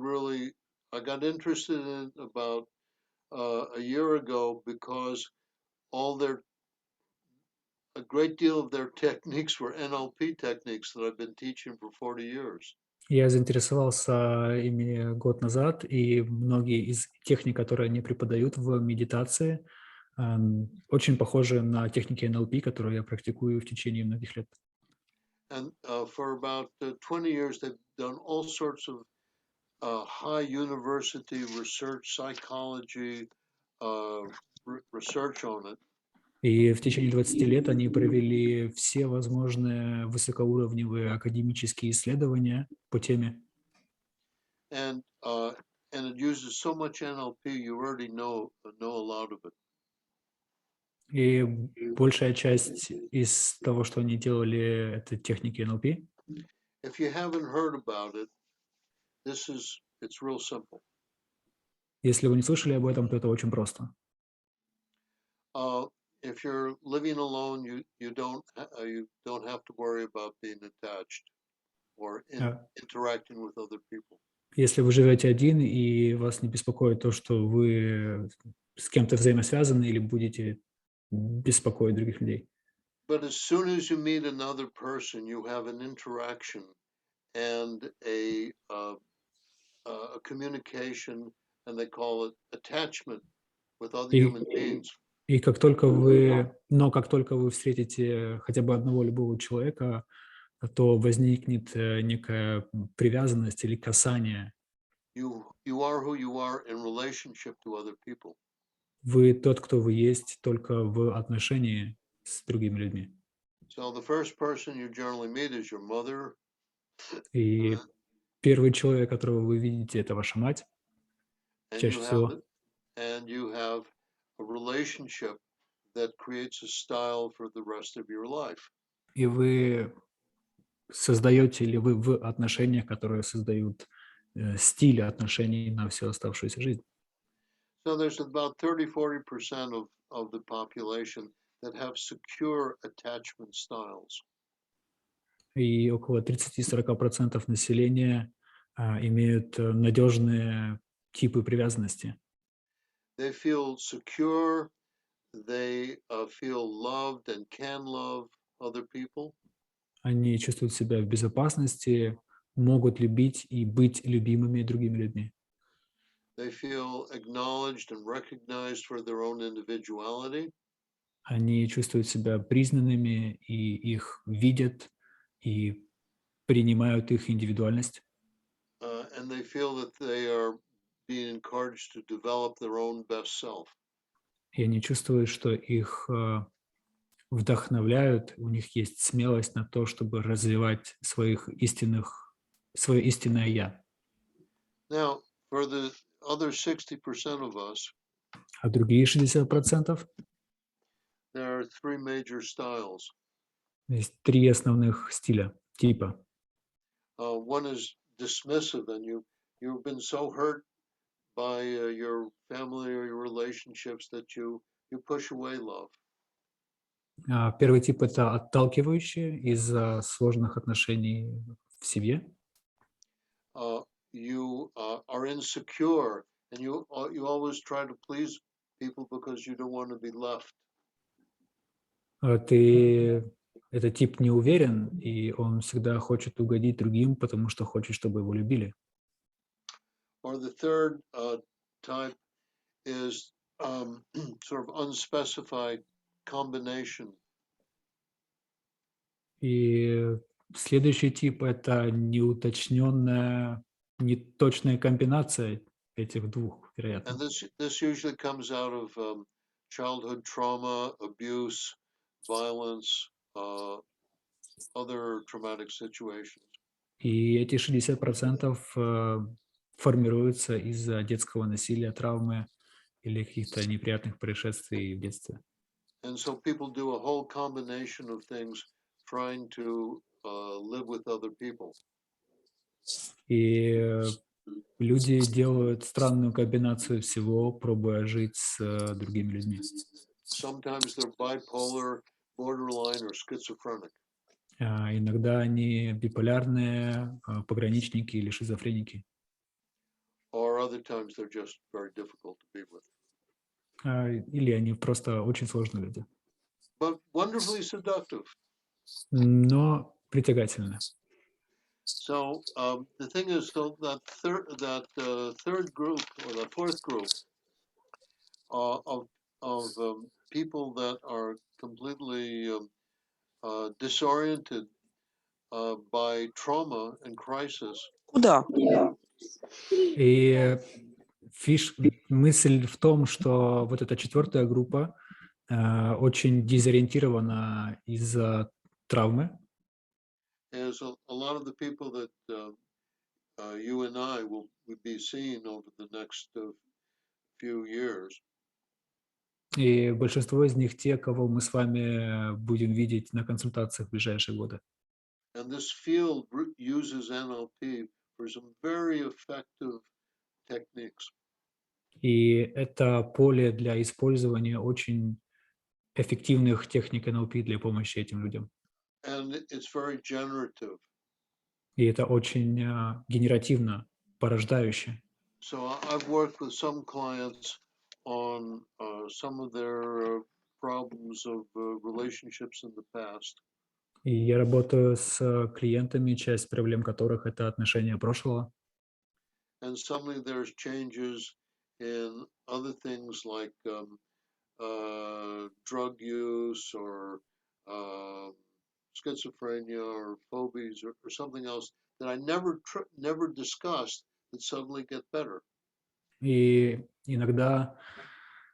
got interested in it about a year ago because a great deal of their techniques were NLP techniques that I've been teaching for 40 years. Я заинтересовался ими год назад, и многие из техник, которые они преподают в медитации, очень похожи на техники NLP, которые я практикую в течение многих лет. And for about 20 years, they've done all sorts of high university research, psychology, research on it. И в течение 20 лет они провели все возможные высокоуровневые академические исследования по теме. And it uses so much NLP, you already know a lot of it. И большая часть из того, что они делали, это техники NLP. If you haven't heard about it, it's real simple. Если вы не слышали об этом, то это очень просто. If you're living alone, you don't have to worry about being attached or interacting with other people. Если вы живете один и вас не беспокоит то, что вы с кем-то взаимосвязаны или будете беспокоить других людей. But as soon as you meet another person, you have an interaction and a communication, and they call it attachment with other human beings. И как только вы встретите хотя бы одного любого человека, то возникнет некая привязанность или касание. You are who you are in relationship to other people. Вы тот, кто вы есть, только в отношении с другими людьми. So the first person you generally meet is your mother. И первый человек, которого вы видите, это ваша мать. Чаще всего. And you have a relationship that creates a style for the rest of your life. И вы создаете ли вы в отношениях, которые создают стиль отношений на всю оставшуюся жизнь. So there's about 30-40% of the population that have secure attachment styles. И около 30-40% населения имеют надежные типы привязанности. They feel secure, they feel loved and can love other people. Они чувствуют себя в безопасности, могут любить и быть любимыми другими людьми. They feel acknowledged and recognized for their own individuality. Они чувствуют себя признанными, и их видят, и принимают их индивидуальность. And they feel that they are being encouraged to develop their own best self. И они чувствуют, что их вдохновляют, у них есть смелость на то, чтобы развивать свое истинное «я». Now, for the other 60% of us, А другие 60% there are three major styles. есть три основных стиля, типа. One is dismissive, and you've been so hurt by your family or your relationships that you push away love. Первый тип – это отталкивающие из-за сложных отношений в семье. You are insecure, and you always try to please people because you don't want to be left. Этот тип не уверен, и он всегда хочет угодить другим, потому что хочет, чтобы его любили. Or the third type is sort of unspecified combination. И следующий тип – это неуточненная, неточная комбинация этих двух, вероятно. And this usually comes out of childhood trauma, abuse, violence, other traumatic situations. И эти 60% формируются из-за детского насилия, травмы или каких-то неприятных происшествий в детстве. And so people do a whole combination of things trying to live with other people. И люди делают странную комбинацию всего, пробуя жить с другими людьми. Sometimes they're bipolar, borderline, or schizophrenic. Иногда они биполярные, пограничники или шизофреники. Or other times they're just very difficult to be with. Или они просто очень сложные люди. But wonderfully seductive. Но притягательны. So the thing is, so that third group or the fourth group of people that are completely disoriented by trauma and crisis. Куда? И мысль в том, что вот эта четвертая группа очень дезориентирована из-за травмы. Is a lot of the people that you and I will be seeing over the next few years. И большинство из них те, кого мы с вами будем видеть на консультациях в ближайшие годы. And this field uses NLP for some very effective techniques. И это поле для использования очень эффективных техник НЛП для помощи этим людям. And it's very generative. И это очень генеративно, порождающе. So I've worked with some clients on some of their problems of relationships in the past. И я работаю с клиентами, часть проблем которых это отношения прошлого. And suddenly there's changes in other things like drug use or schizophrenia or phobias or something else that I never discussed that suddenly get better. И иногда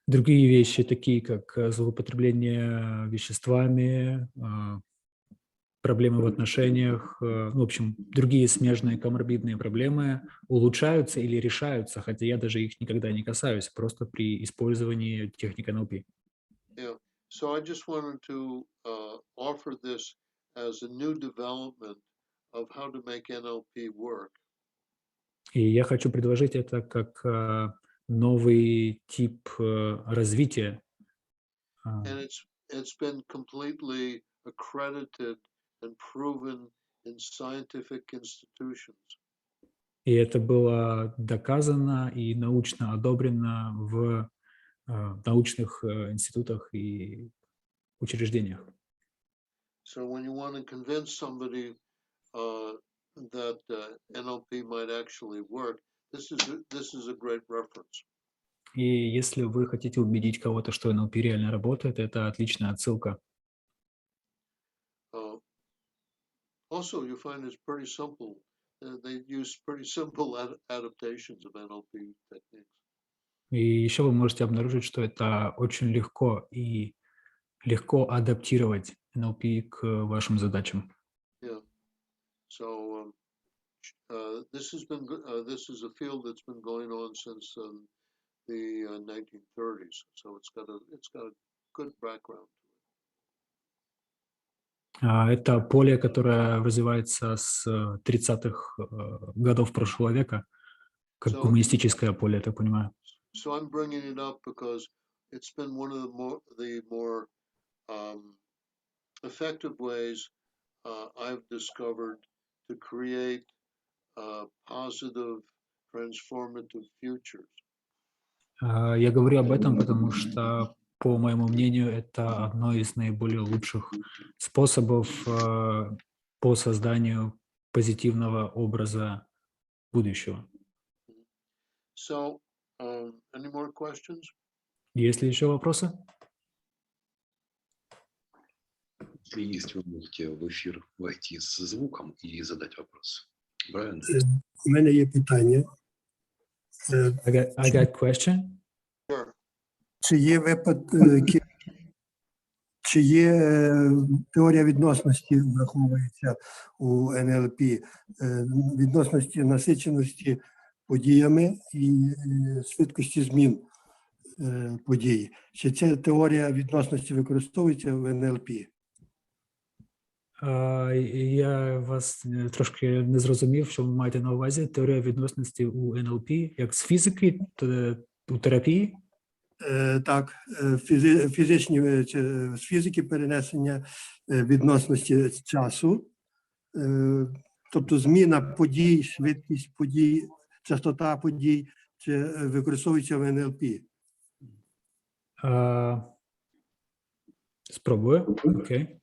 другие вещи, такие как злоупотребление веществами, проблемы в отношениях, в общем, другие смежные коморбидные проблемы улучшаются или решаются, хотя я даже их никогда не касаюсь, просто при использовании техник НЛП. Yeah. So I just wanted to offer this as a new development of how to make NLP work. И я хочу предложить это как новый тип развития. And it's been completely accredited and proven in scientific institutions. И это было доказано и научно одобрено в научных институтах и учреждениях. So when you want to convince somebody that NLP might actually work, this is a great reference. И если вы хотите убедить кого-то, что NLP реально работает, это отличная отсылка. Also, you find it's pretty simple. They use pretty simple adaptations of NLP techniques. И еще вы можете обнаружить, что это очень легко и легко адаптировать NLP к вашим задачам. Yeah. So this is a field that's been going on since the 1930s. So it's got a good background. Это поле, которое развивается с 30-х годов прошлого века, как гуманистическое поле, я так понимаю. So I'm bringing it up because it's been one of the more effective ways I've discovered to create positive, transformative futures. Я говорю об этом, потому что, по моему мнению, это одно из наиболее лучших способов по созданию позитивного образа будущего. So, any more questions? Есть ли еще вопросы? Если есть, вы можете в эфир войти с звуком и задать вопрос. Брайан? У мене є питання. I got question. Sure. Чи є теорія відносності враховується у НЛП, відносності насиченості подіями і швидкості змін подій? Чи ця теорія відносності використовується в НЛП? Я вас трошки не зрозумів, що ви маєте на увазі. Теорія відносності у НЛП, як з фізики, у терапії? Так, фізичні, з фізики перенесення відносності часу, тобто зміна подій, швидкість подій, частота подій, чи використовується в НЛП? Спробую. Okay.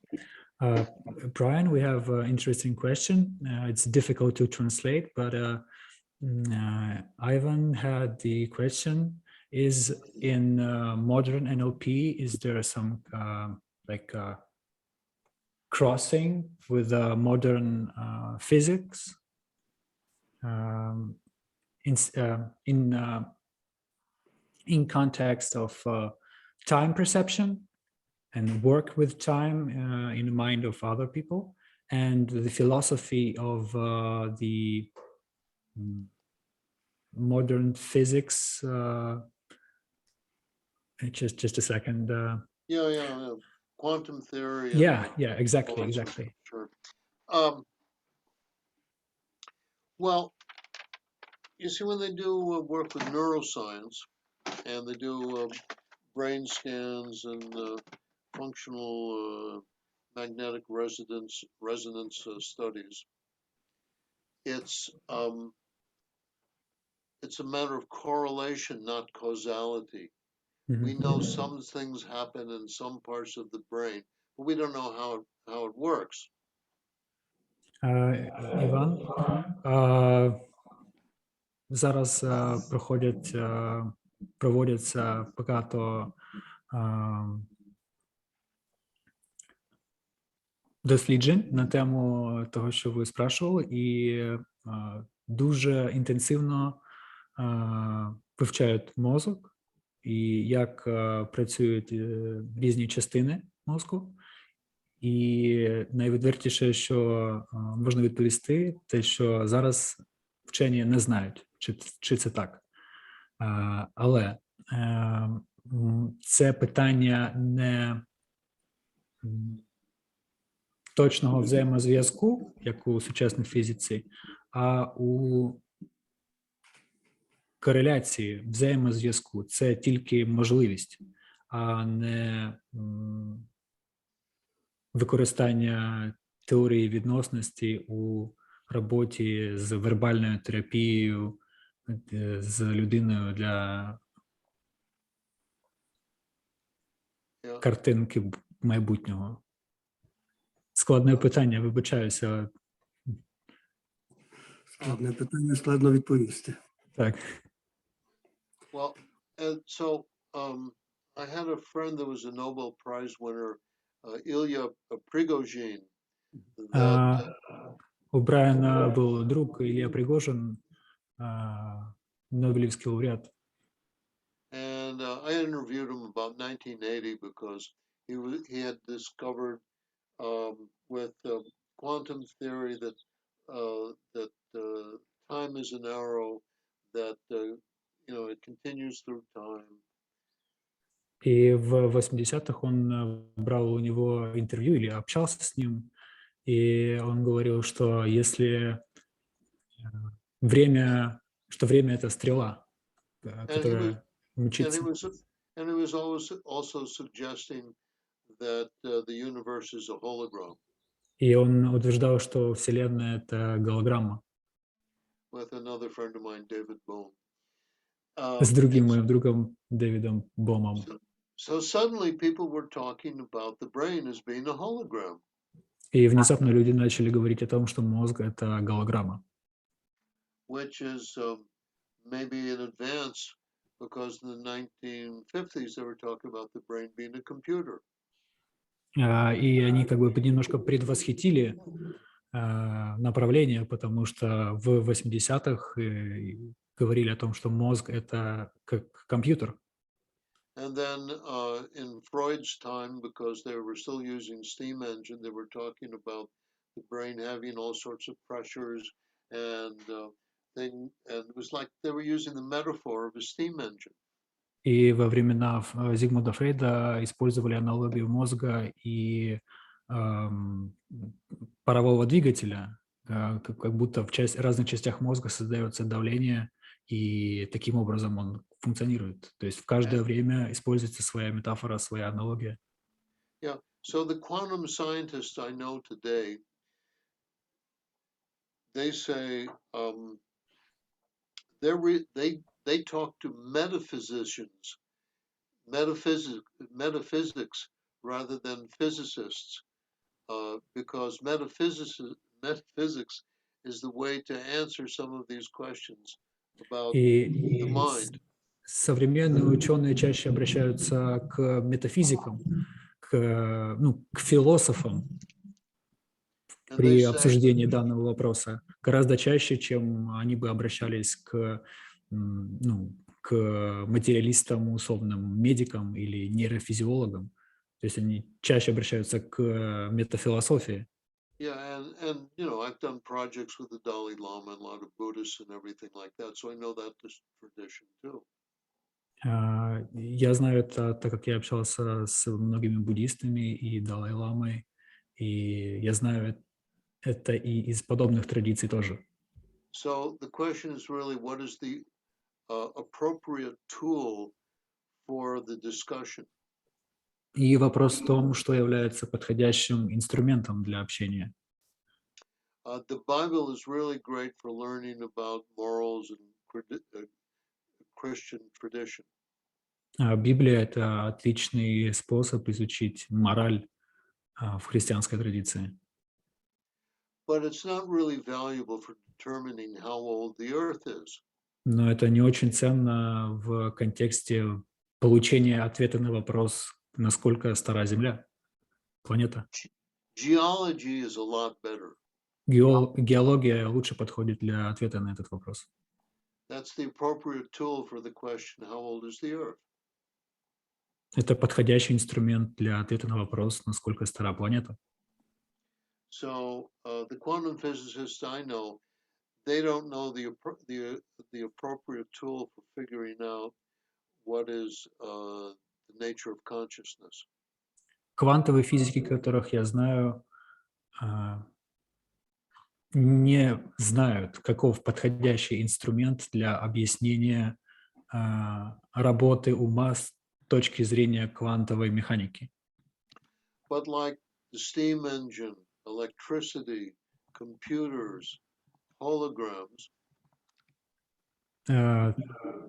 Brian, we have an interesting question. It's difficult to translate, but Ivan had the question. Is in modern NLP, is there some crossing with modern physics in context of time perception and work with time in the mind of other people, and the philosophy of the modern physics? Just a second. Yeah. Quantum theory. Yeah, exactly. Sure. Well, you see, when they do work with neuroscience and they do brain scans and functional magnetic resonance studies, it's a matter of correlation, not causality. We know some things happen in some parts of the brain, but we don't know how it works. Іван, зараз проводяться багато досліджень на тему того, що ви спрашували, і дуже інтенсивно вивчають мозок і як працюють різні частини мозку. І найвідвертіше, що можна відповісти, те, що зараз вчені не знають, чи це так. Але це питання не точного взаємозв'язку, як у сучасній фізиці, а у кореляції, взаємозв'язку. Це тільки можливість, а не використання теорії відносності у роботі з вербальною терапією, з людиною для картинки майбутнього. Складне питання, вибачаюся. Складне питання, складно відповісти. Так. Well, so I had a friend that was a Nobel Prize winner, Ilya Prigozhin. У Брайана був друг Ілля Пригожин, Нобелівський лауреат. And I interviewed him about 1980 because he had discovered with quantum theory that time is an arrow, that it continues through time. И в 80-х он брал у него интервью или общался с ним, и он говорил, что если время это стрела, которая мчится. And he was always also suggesting that the universe is a hologram. И он утверждал, что Вселенная — это голограмма. With another friend of mine, David Bohm. С другим моим другом Дэвидом Бомом. So suddenly people were talking about the brain as being a hologram. И внезапно люди начали говорить о том, что мозг — это голограмма. Which is maybe an advance, because in the 1950s they were talking about the brain being a computer. И они как бы немножко предвосхитили направление, потому что в 80-х говорили о том, что мозг — это как компьютер. And then in Freud's time, because they were still using steam engine, they were talking about the brain having all sorts of pressures, and it was like they were using the metaphor of a steam engine. И во времена Зигмунда Фрейда использовали аналогию мозга и парового двигателя, как будто в разных частях мозга создается давление, и таким образом он функционирует. То есть в каждое время используется своя метафора, своя аналогия. Yeah. So the quantum scientists I know today, they say they talk to metaphysics rather than physicists, because metaphysics is the way to answer some of these questions about the mind. Современные ученые чаще обращаются к метафизикам, к философам при обсуждении данного вопроса, гораздо чаще, чем они бы обращались к материалистам, условным медикам или нейрофизиологам. То есть они чаще обращаются к метафилософии. Yeah, and I've done projects with the Dalai Lama and a lot of Buddhists and everything like that, so I know that this tradition too. Я знаю это, так как я общался с многими буддистами и Далай-ламой, и я знаю это и из подобных традиций тоже. So the question is really, what is the appropriate tool for the discussion? И вопрос в том, что является подходящим инструментом для общения. The Bible is really great for learning about morals and Christian tradition. Библия — это отличный способ изучить мораль в христианской традиции. But it's not really valuable for determining how old the earth is. Но это не очень ценно в контексте получения ответа на вопрос, насколько стара Земля, планета. Geology is a lot better. Геология лучше подходит для ответа на этот вопрос. That's the appropriate tool for the question, how old is the earth? Это подходящий инструмент для ответа на вопрос, насколько стара планета. So the quantum physicists I know, they don't know the appropriate tool for figuring out what is the nature of consciousness. Квантовые физики, которых я знаю, не знают, каков подходящий инструмент для объяснения работы ума с точки зрения квантовой механики. But like the steam engine, electricity, computers, holograms,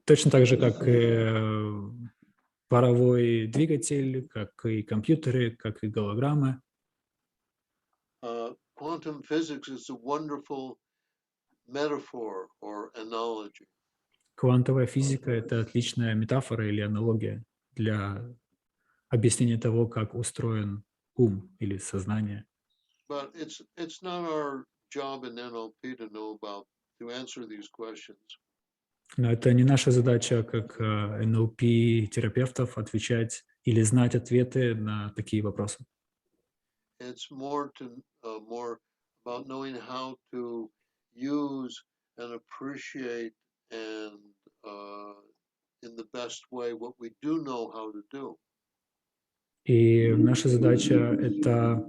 Точно так же, как и паровой двигатель, как и компьютеры, как и голограммы. quantum physics is a wonderful metaphor or analogy. Квантовая физика — это отличная метафора или аналогия для объяснения того, как устроен ум или сознание. But it's not our job in NLP to answer these questions. Но это не наша задача, как НЛП-терапевтов, отвечать или знать ответы на такие вопросы. It's more about knowing how to use and appreciate and in the best way what we do know how to do. И наша задача — это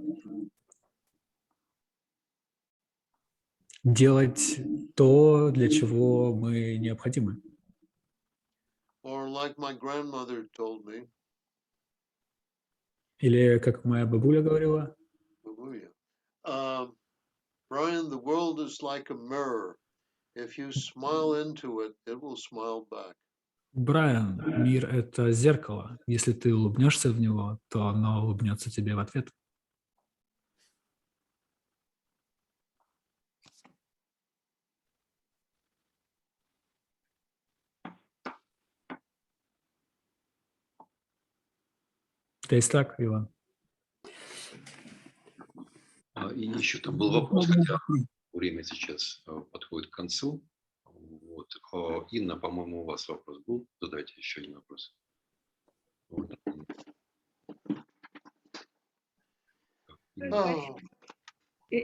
делать то, для чего мы необходимы. Or like my grandmother told me, Или, как моя бабуля говорила, Brian, the world is like a mirror. If you smile into it, it will smile back. Брайан, мир — это зеркало. Если ты улыбнешься в него, то оно улыбнется тебе в ответ. Это есть так, Иван? И еще там был вопрос, хотя время сейчас подходит к концу. Вот. Инна, по-моему, у вас вопрос был. Задайте еще один вопрос.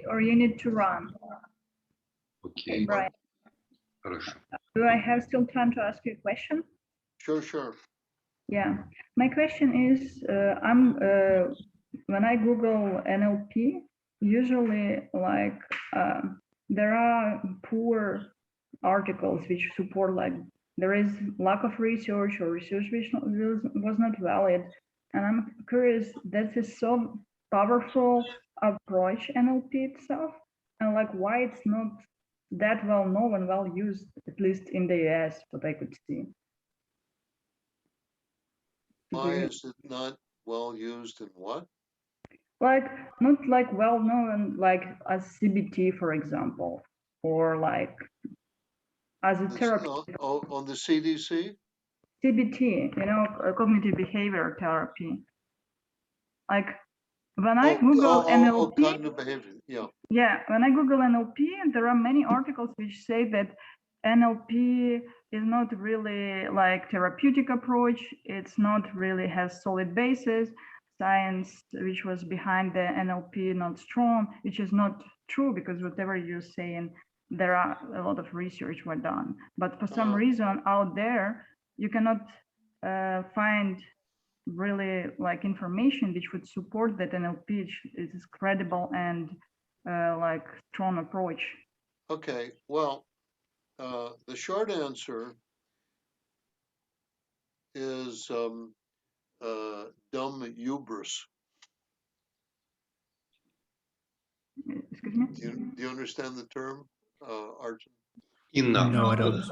Or you need to run. Окей. Brian, Хорошо. do I have still time to ask you a question? Sure. Yeah, my question is, when I Google NLP, usually like there are poor articles which support like there is lack of research or research which was not valid, and I'm curious, that is so powerful approach NLP itself, and like why it's not that well known and well used, at least in the US, what I could see. Why is it not well used in what? Like not like well known like as CBT, for example, or like as a therapy. On the CDC? CBT, cognitive behavior therapy. Like when I Google NLP, cognitive behavior, yeah. Yeah, when I Google NLP, there are many articles which say that NLP is not really like therapeutic approach. It's not really has solid basis. Science, which was behind the NLP, not strong, which is not true because whatever you're saying, there are a lot of research were done. But for some reason out there, you cannot find really like information which would support that NLP is credible and like strong approach. Okay, well, the short answer is dumb hubris. Excuse me? Do you understand the term, Arjun? Инна, No, I don't.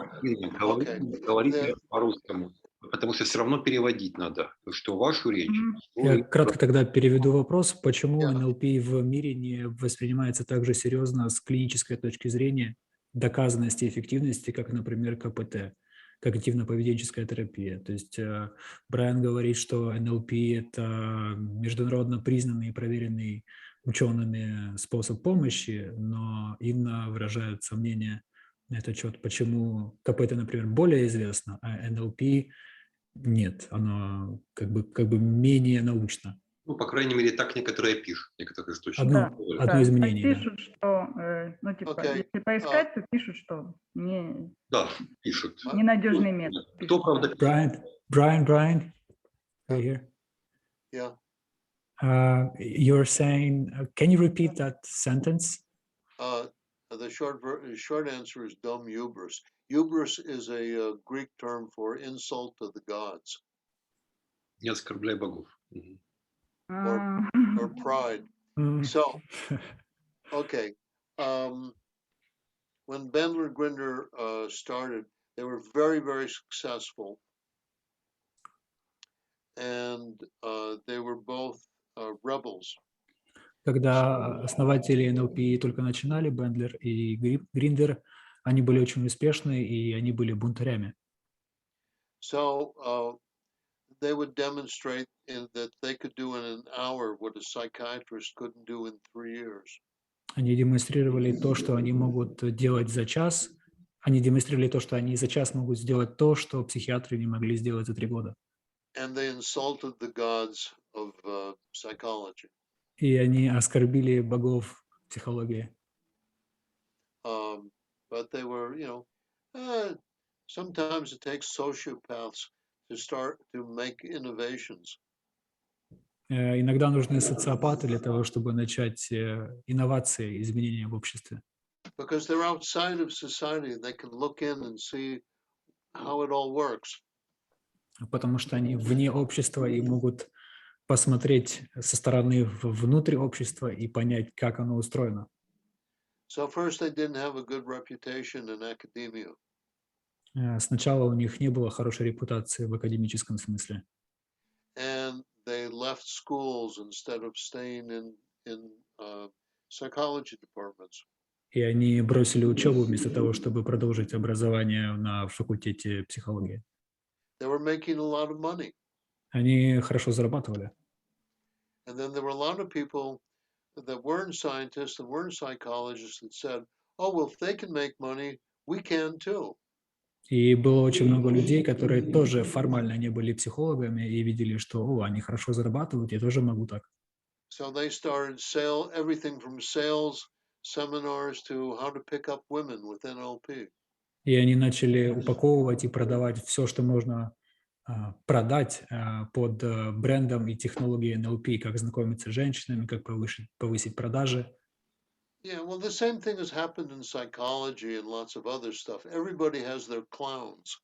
говорите по-русскому, потому что все равно переводить надо, что вашу речь... Я кратко тогда переведу вопрос, почему Yeah. НЛП в мире не воспринимается так же серьезно с клинической точки зрения доказанности и эффективности, как, например, КПТ, когнитивно-поведенческая терапия. То есть Брайан говорит, что НЛП – это международно признанный и проверенный учеными способ помощи, но Инна выражает сомнение на этот счет, почему КПТ, например, более известно, а НЛП нет, оно как бы менее научно. Ну, по крайней мере, так некоторые пишут, некоторые источники. Одно из мнений, да. Пишут, что, если поискать, то пишут, что Да, пишут. ненадежный метод. Кто, правда, Brian, are you here? Yeah. You're saying, can you repeat that sentence? The short answer is dom hubris. Hubris is a Greek term for insult to the gods. Не оскорбляй богов. Or pride. So, okay. When Bandler Grinder started, they were very, very successful. And they were both rebels. Когда основатели НЛП только начинали, Бендлер и Гриндер, они были очень успешны, и они были бунтарями. So they would demonstrate that they could do in an hour what a psychiatrist couldn't do in 3 years. Они демонстрировали то, что они могут делать за час. Они демонстрировали то, что они за час могут сделать то, что психиатры не могли сделать за 3 года. And they insulted the gods of psychology. И они оскорбили богов психологии. But they were, sometimes it takes sociopaths to start to make innovations. Иногда нужны социопаты для того, чтобы начать инновации, изменения в обществе. Because they're outside of society, they can look in and see how it all works. Потому что они вне общества и могут посмотреть со стороны внутрь общества и понять, как оно устроено. So first they didn't have a good reputation in academia. Сначала у них не было хорошей репутации в академическом смысле. And they left schools instead of staying in psychology departments. И они бросили учебу вместо того, чтобы продолжить образование на факультете психологии. They were making a lot of money. Они хорошо зарабатывали. And then there were a lot of people that weren't scientists and weren't psychologists that said, oh, well, if they can make money, we can too. И было очень много людей, которые тоже формально не были психологами и видели, что они хорошо зарабатывают, я тоже могу так. So they started everything from sales seminars to how to pick up women with NLP. И они начали упаковывать и продавать все, что можно продать под брендом и технологией NLP, как знакомиться с женщинами, как повысить продажи. Yeah, well, the same thing has happened in psychology and lots of other stuff. Everybody has their clowns.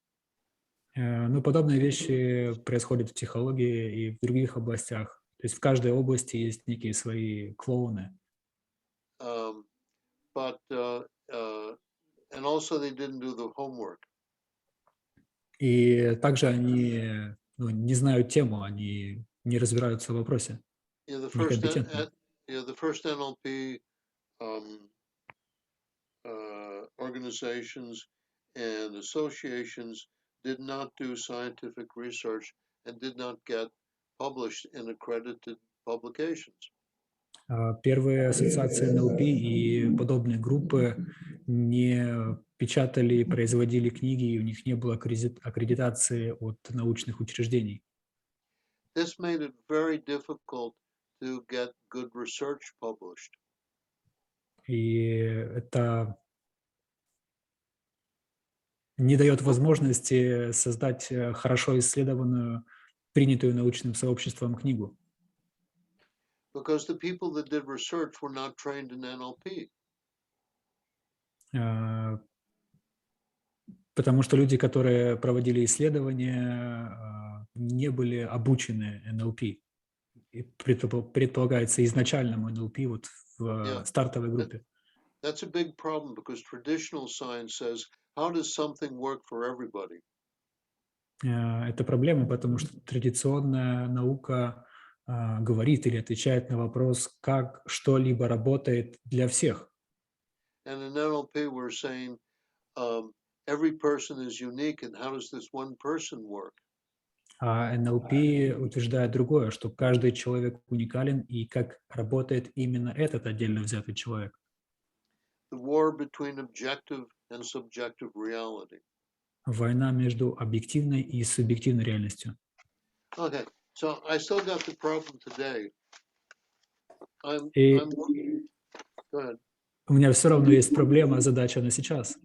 Но подобные вещи происходят в психологии и в других областях. То есть в каждой области есть некие свои клоуны. But and also they didn't do the homework. И также они не знают тему, они не разбираются в вопросе. Yeah, the first NLP organizations and associations did not do scientific research and did not get published in accredited publications. Первые ассоциации НЛП и подобные группы не печатали и производили книги, и у них не было аккредитации от научных учреждений. This made it very difficult to get good research published. И это не дает возможности создать хорошо исследованную, принятую научным сообществом книгу. Because the people that did research were not trained in NLP. Потому что люди, которые проводили исследования, не были обучены НЛП. И предполагается изначальному НЛП вот в стартовой группе. That's a big problem because traditional science says, how does something work for everybody? Это проблема, потому что традиционная наука говорит или отвечает на вопрос, как что-либо работает для всех. And in NLP we're saying every person is unique, and how does this one person work? А НЛП утверждает другое, что каждый человек уникален и как работает именно этот отдельно взятый человек. The war between objective and subjective reality. Война между объективной и субъективной реальностью. Okay, so I still got the problem today. Go ahead. У меня все равно есть проблема, задача на сейчас.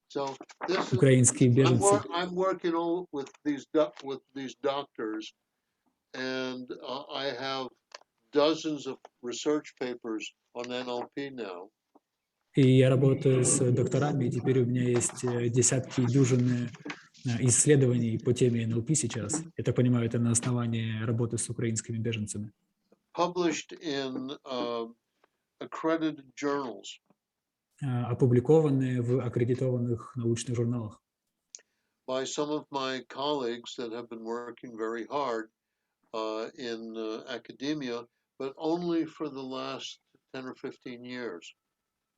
So this Украинские беженцы. I'm working with these doctors, and I have dozens of research papers on NLP now. И я работаю с докторами, и теперь у меня есть десятки и дюжины исследований по теме НЛП сейчас. Я так понимаю, это на основании работы с украинскими беженцами. Published in accredited journals. Опубликованные в аккредитованных научных журналах. By some of my colleagues that have been working very hard in academia, but only for the last 10 or 15 years.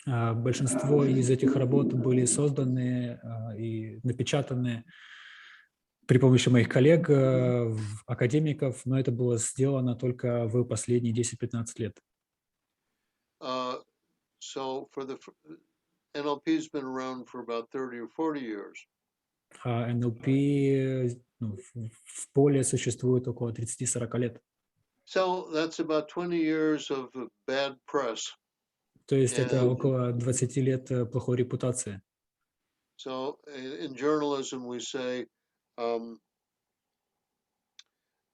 Большинство из этих работ были созданы и напечатаны при помощи моих коллег, академиков, но это было сделано только в последние 10-15 лет. So for the NLP has been around for about 30 or 40 years. НЛП в поле существует около 30-40 лет. So that's about 20 years of bad press. То есть это около 20 лет плохой репутации. So in journalism we say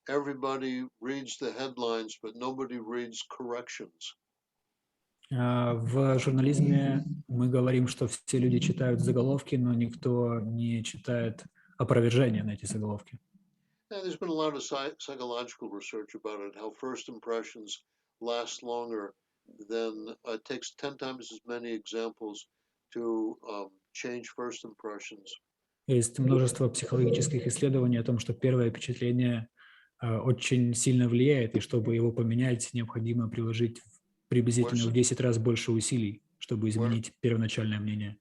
everybody reads the headlines, but nobody reads corrections. В журнализме мы говорим, что все люди читают заголовки, но никто не читает опровержения на эти заголовки. There's been a lot of psychological research about it, how first impressions last longer than it takes 10 times as many examples to change first impressions. Есть множество психологических исследований о том, что первое впечатление очень сильно влияет, и чтобы его поменять, необходимо приложить приблизительно в 10 раз больше усилий, чтобы изменить первоначальное мнение.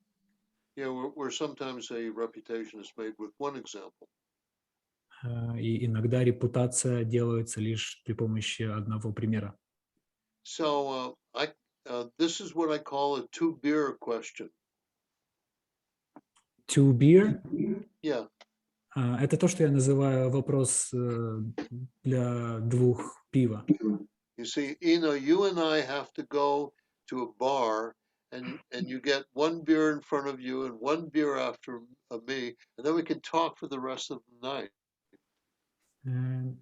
Yeah, where sometimes a reputation is made with one example. И иногда репутация делается лишь при помощи одного примера. So this is what I call a two-beer question. To beer? Yeah. Это то, что я называю вопрос для двух пива. You see, you and I have to go to a bar, and you get one beer in front of you and one beer after me, and then we can talk for the rest of the night.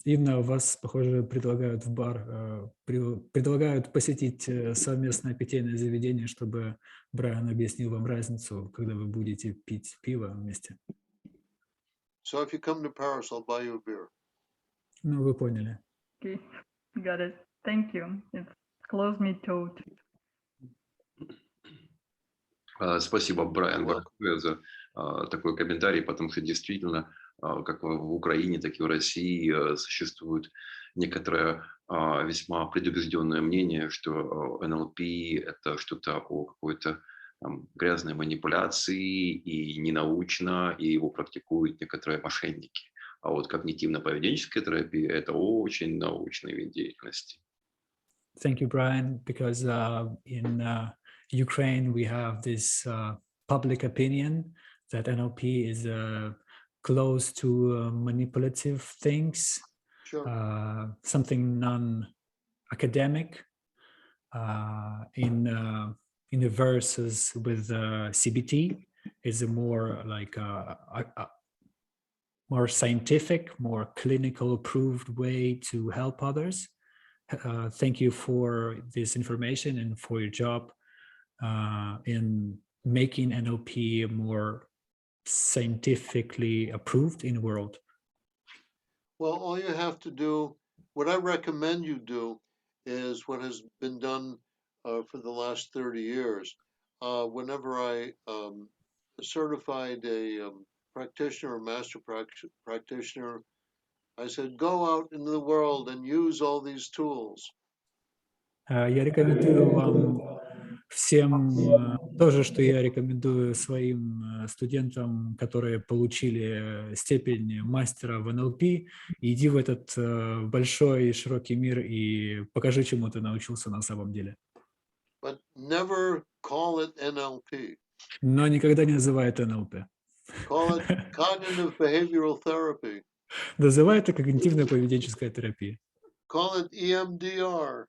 Инна, вас, похоже, предлагают в бар, предлагают посетить совместное питейное заведение, чтобы Брайан объяснил вам разницу, когда вы будете пить пиво вместе. So if you come to Paris, I'll buy you a beer. Ну, вы поняли. Okay, got it. Thank you. It's close me toad. Спасибо, Брайан, большое за такой комментарий, потому что действительно, как в Украине, так и в России существует некоторое весьма предубежденное мнение, что НЛП – это что-то о какой-то грязной манипуляции и ненаучно, и его практикуют некоторые мошенники. А вот когнитивно-поведенческая терапия – это очень научный вид деятельности. Thank you, Brian, because in Ukraine we have this public opinion that NLP is close to manipulative things, Sure. something non-academic, in the verses with CBT is a more like more scientific, more clinical approved way to help others. Thank you for this information and for your job in making NLP more scientifically approved in the world. Well, all you have to do, what I recommend you do, is what has been done for the last 30 years. Whenever I certified a practitioner or master practitioner, I said, go out into the world and use all these tools. Я рекомендую вам всем то же, что я рекомендую своим студентам, которые получили степень мастера в НЛП. Иди в этот большой и широкий мир и покажи, чему ты научился на самом деле. But never call it NLP. Но никогда не называй это НЛП. Call it cognitive behavioral therapy. Называй это когнитивно-поведенческая терапия. Call it EMDR.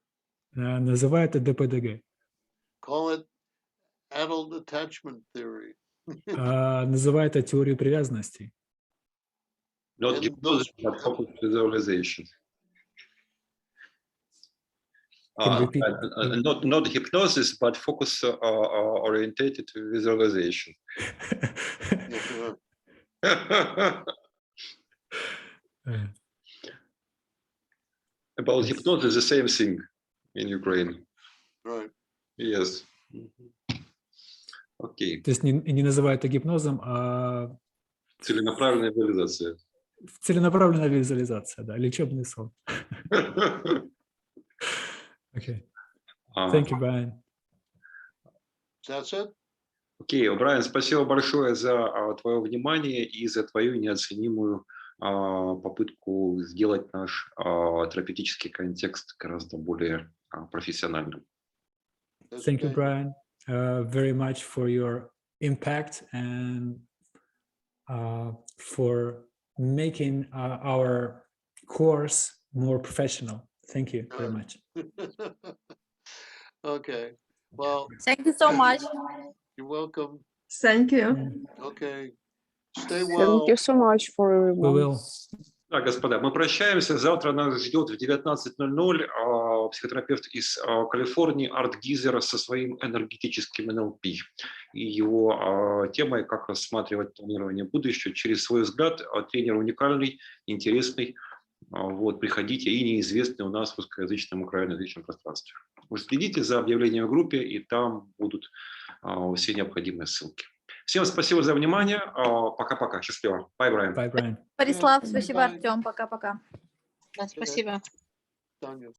Называй это ДПДГ. Call it adult attachment theory. Называй это теорией привязанностей. Not visualization. Can you repeat? Not hypnosis, but focus orientated visualization. About hypnosis, the same thing in Ukraine. Right. Yes. Окей. То есть не называют это гипнозом, а Целенаправленная визуализация. целенаправленная визуализация, да, лечебный сон. Okay. Thank you, Brian. That's it? Окей, Брайан, спасибо большое за твое внимание и за твою неоценимую попытку сделать наш терапевтический контекст гораздо более профессиональным. Thank you, Brian, very much for your impact and for making our course more professional. Thank you very much. Okay. Well, Thank you so much. you're welcome. Thank you. Okay. Stay well. Thank you so much for We everyone. will. Да, господа, мы прощаемся. Завтра нас ждет в 19:00 психотерапевт из Калифорнии Арт Гизер со своим энергетическим НЛП. И его темой «Как рассматривать планирование будущего через свой взгляд». Тренер уникальный, интересный. Вот, приходите, и неизвестный у нас в русскоязычном, украиноязычном пространстве. Вы следите за объявлением в группе, и там будут все необходимые ссылки. Всем спасибо за внимание. Пока-пока. Счастливо. Bye, Брайан. Bye, Brian. Борислав, спасибо, Артем. Пока-пока. Да, спасибо. Таня.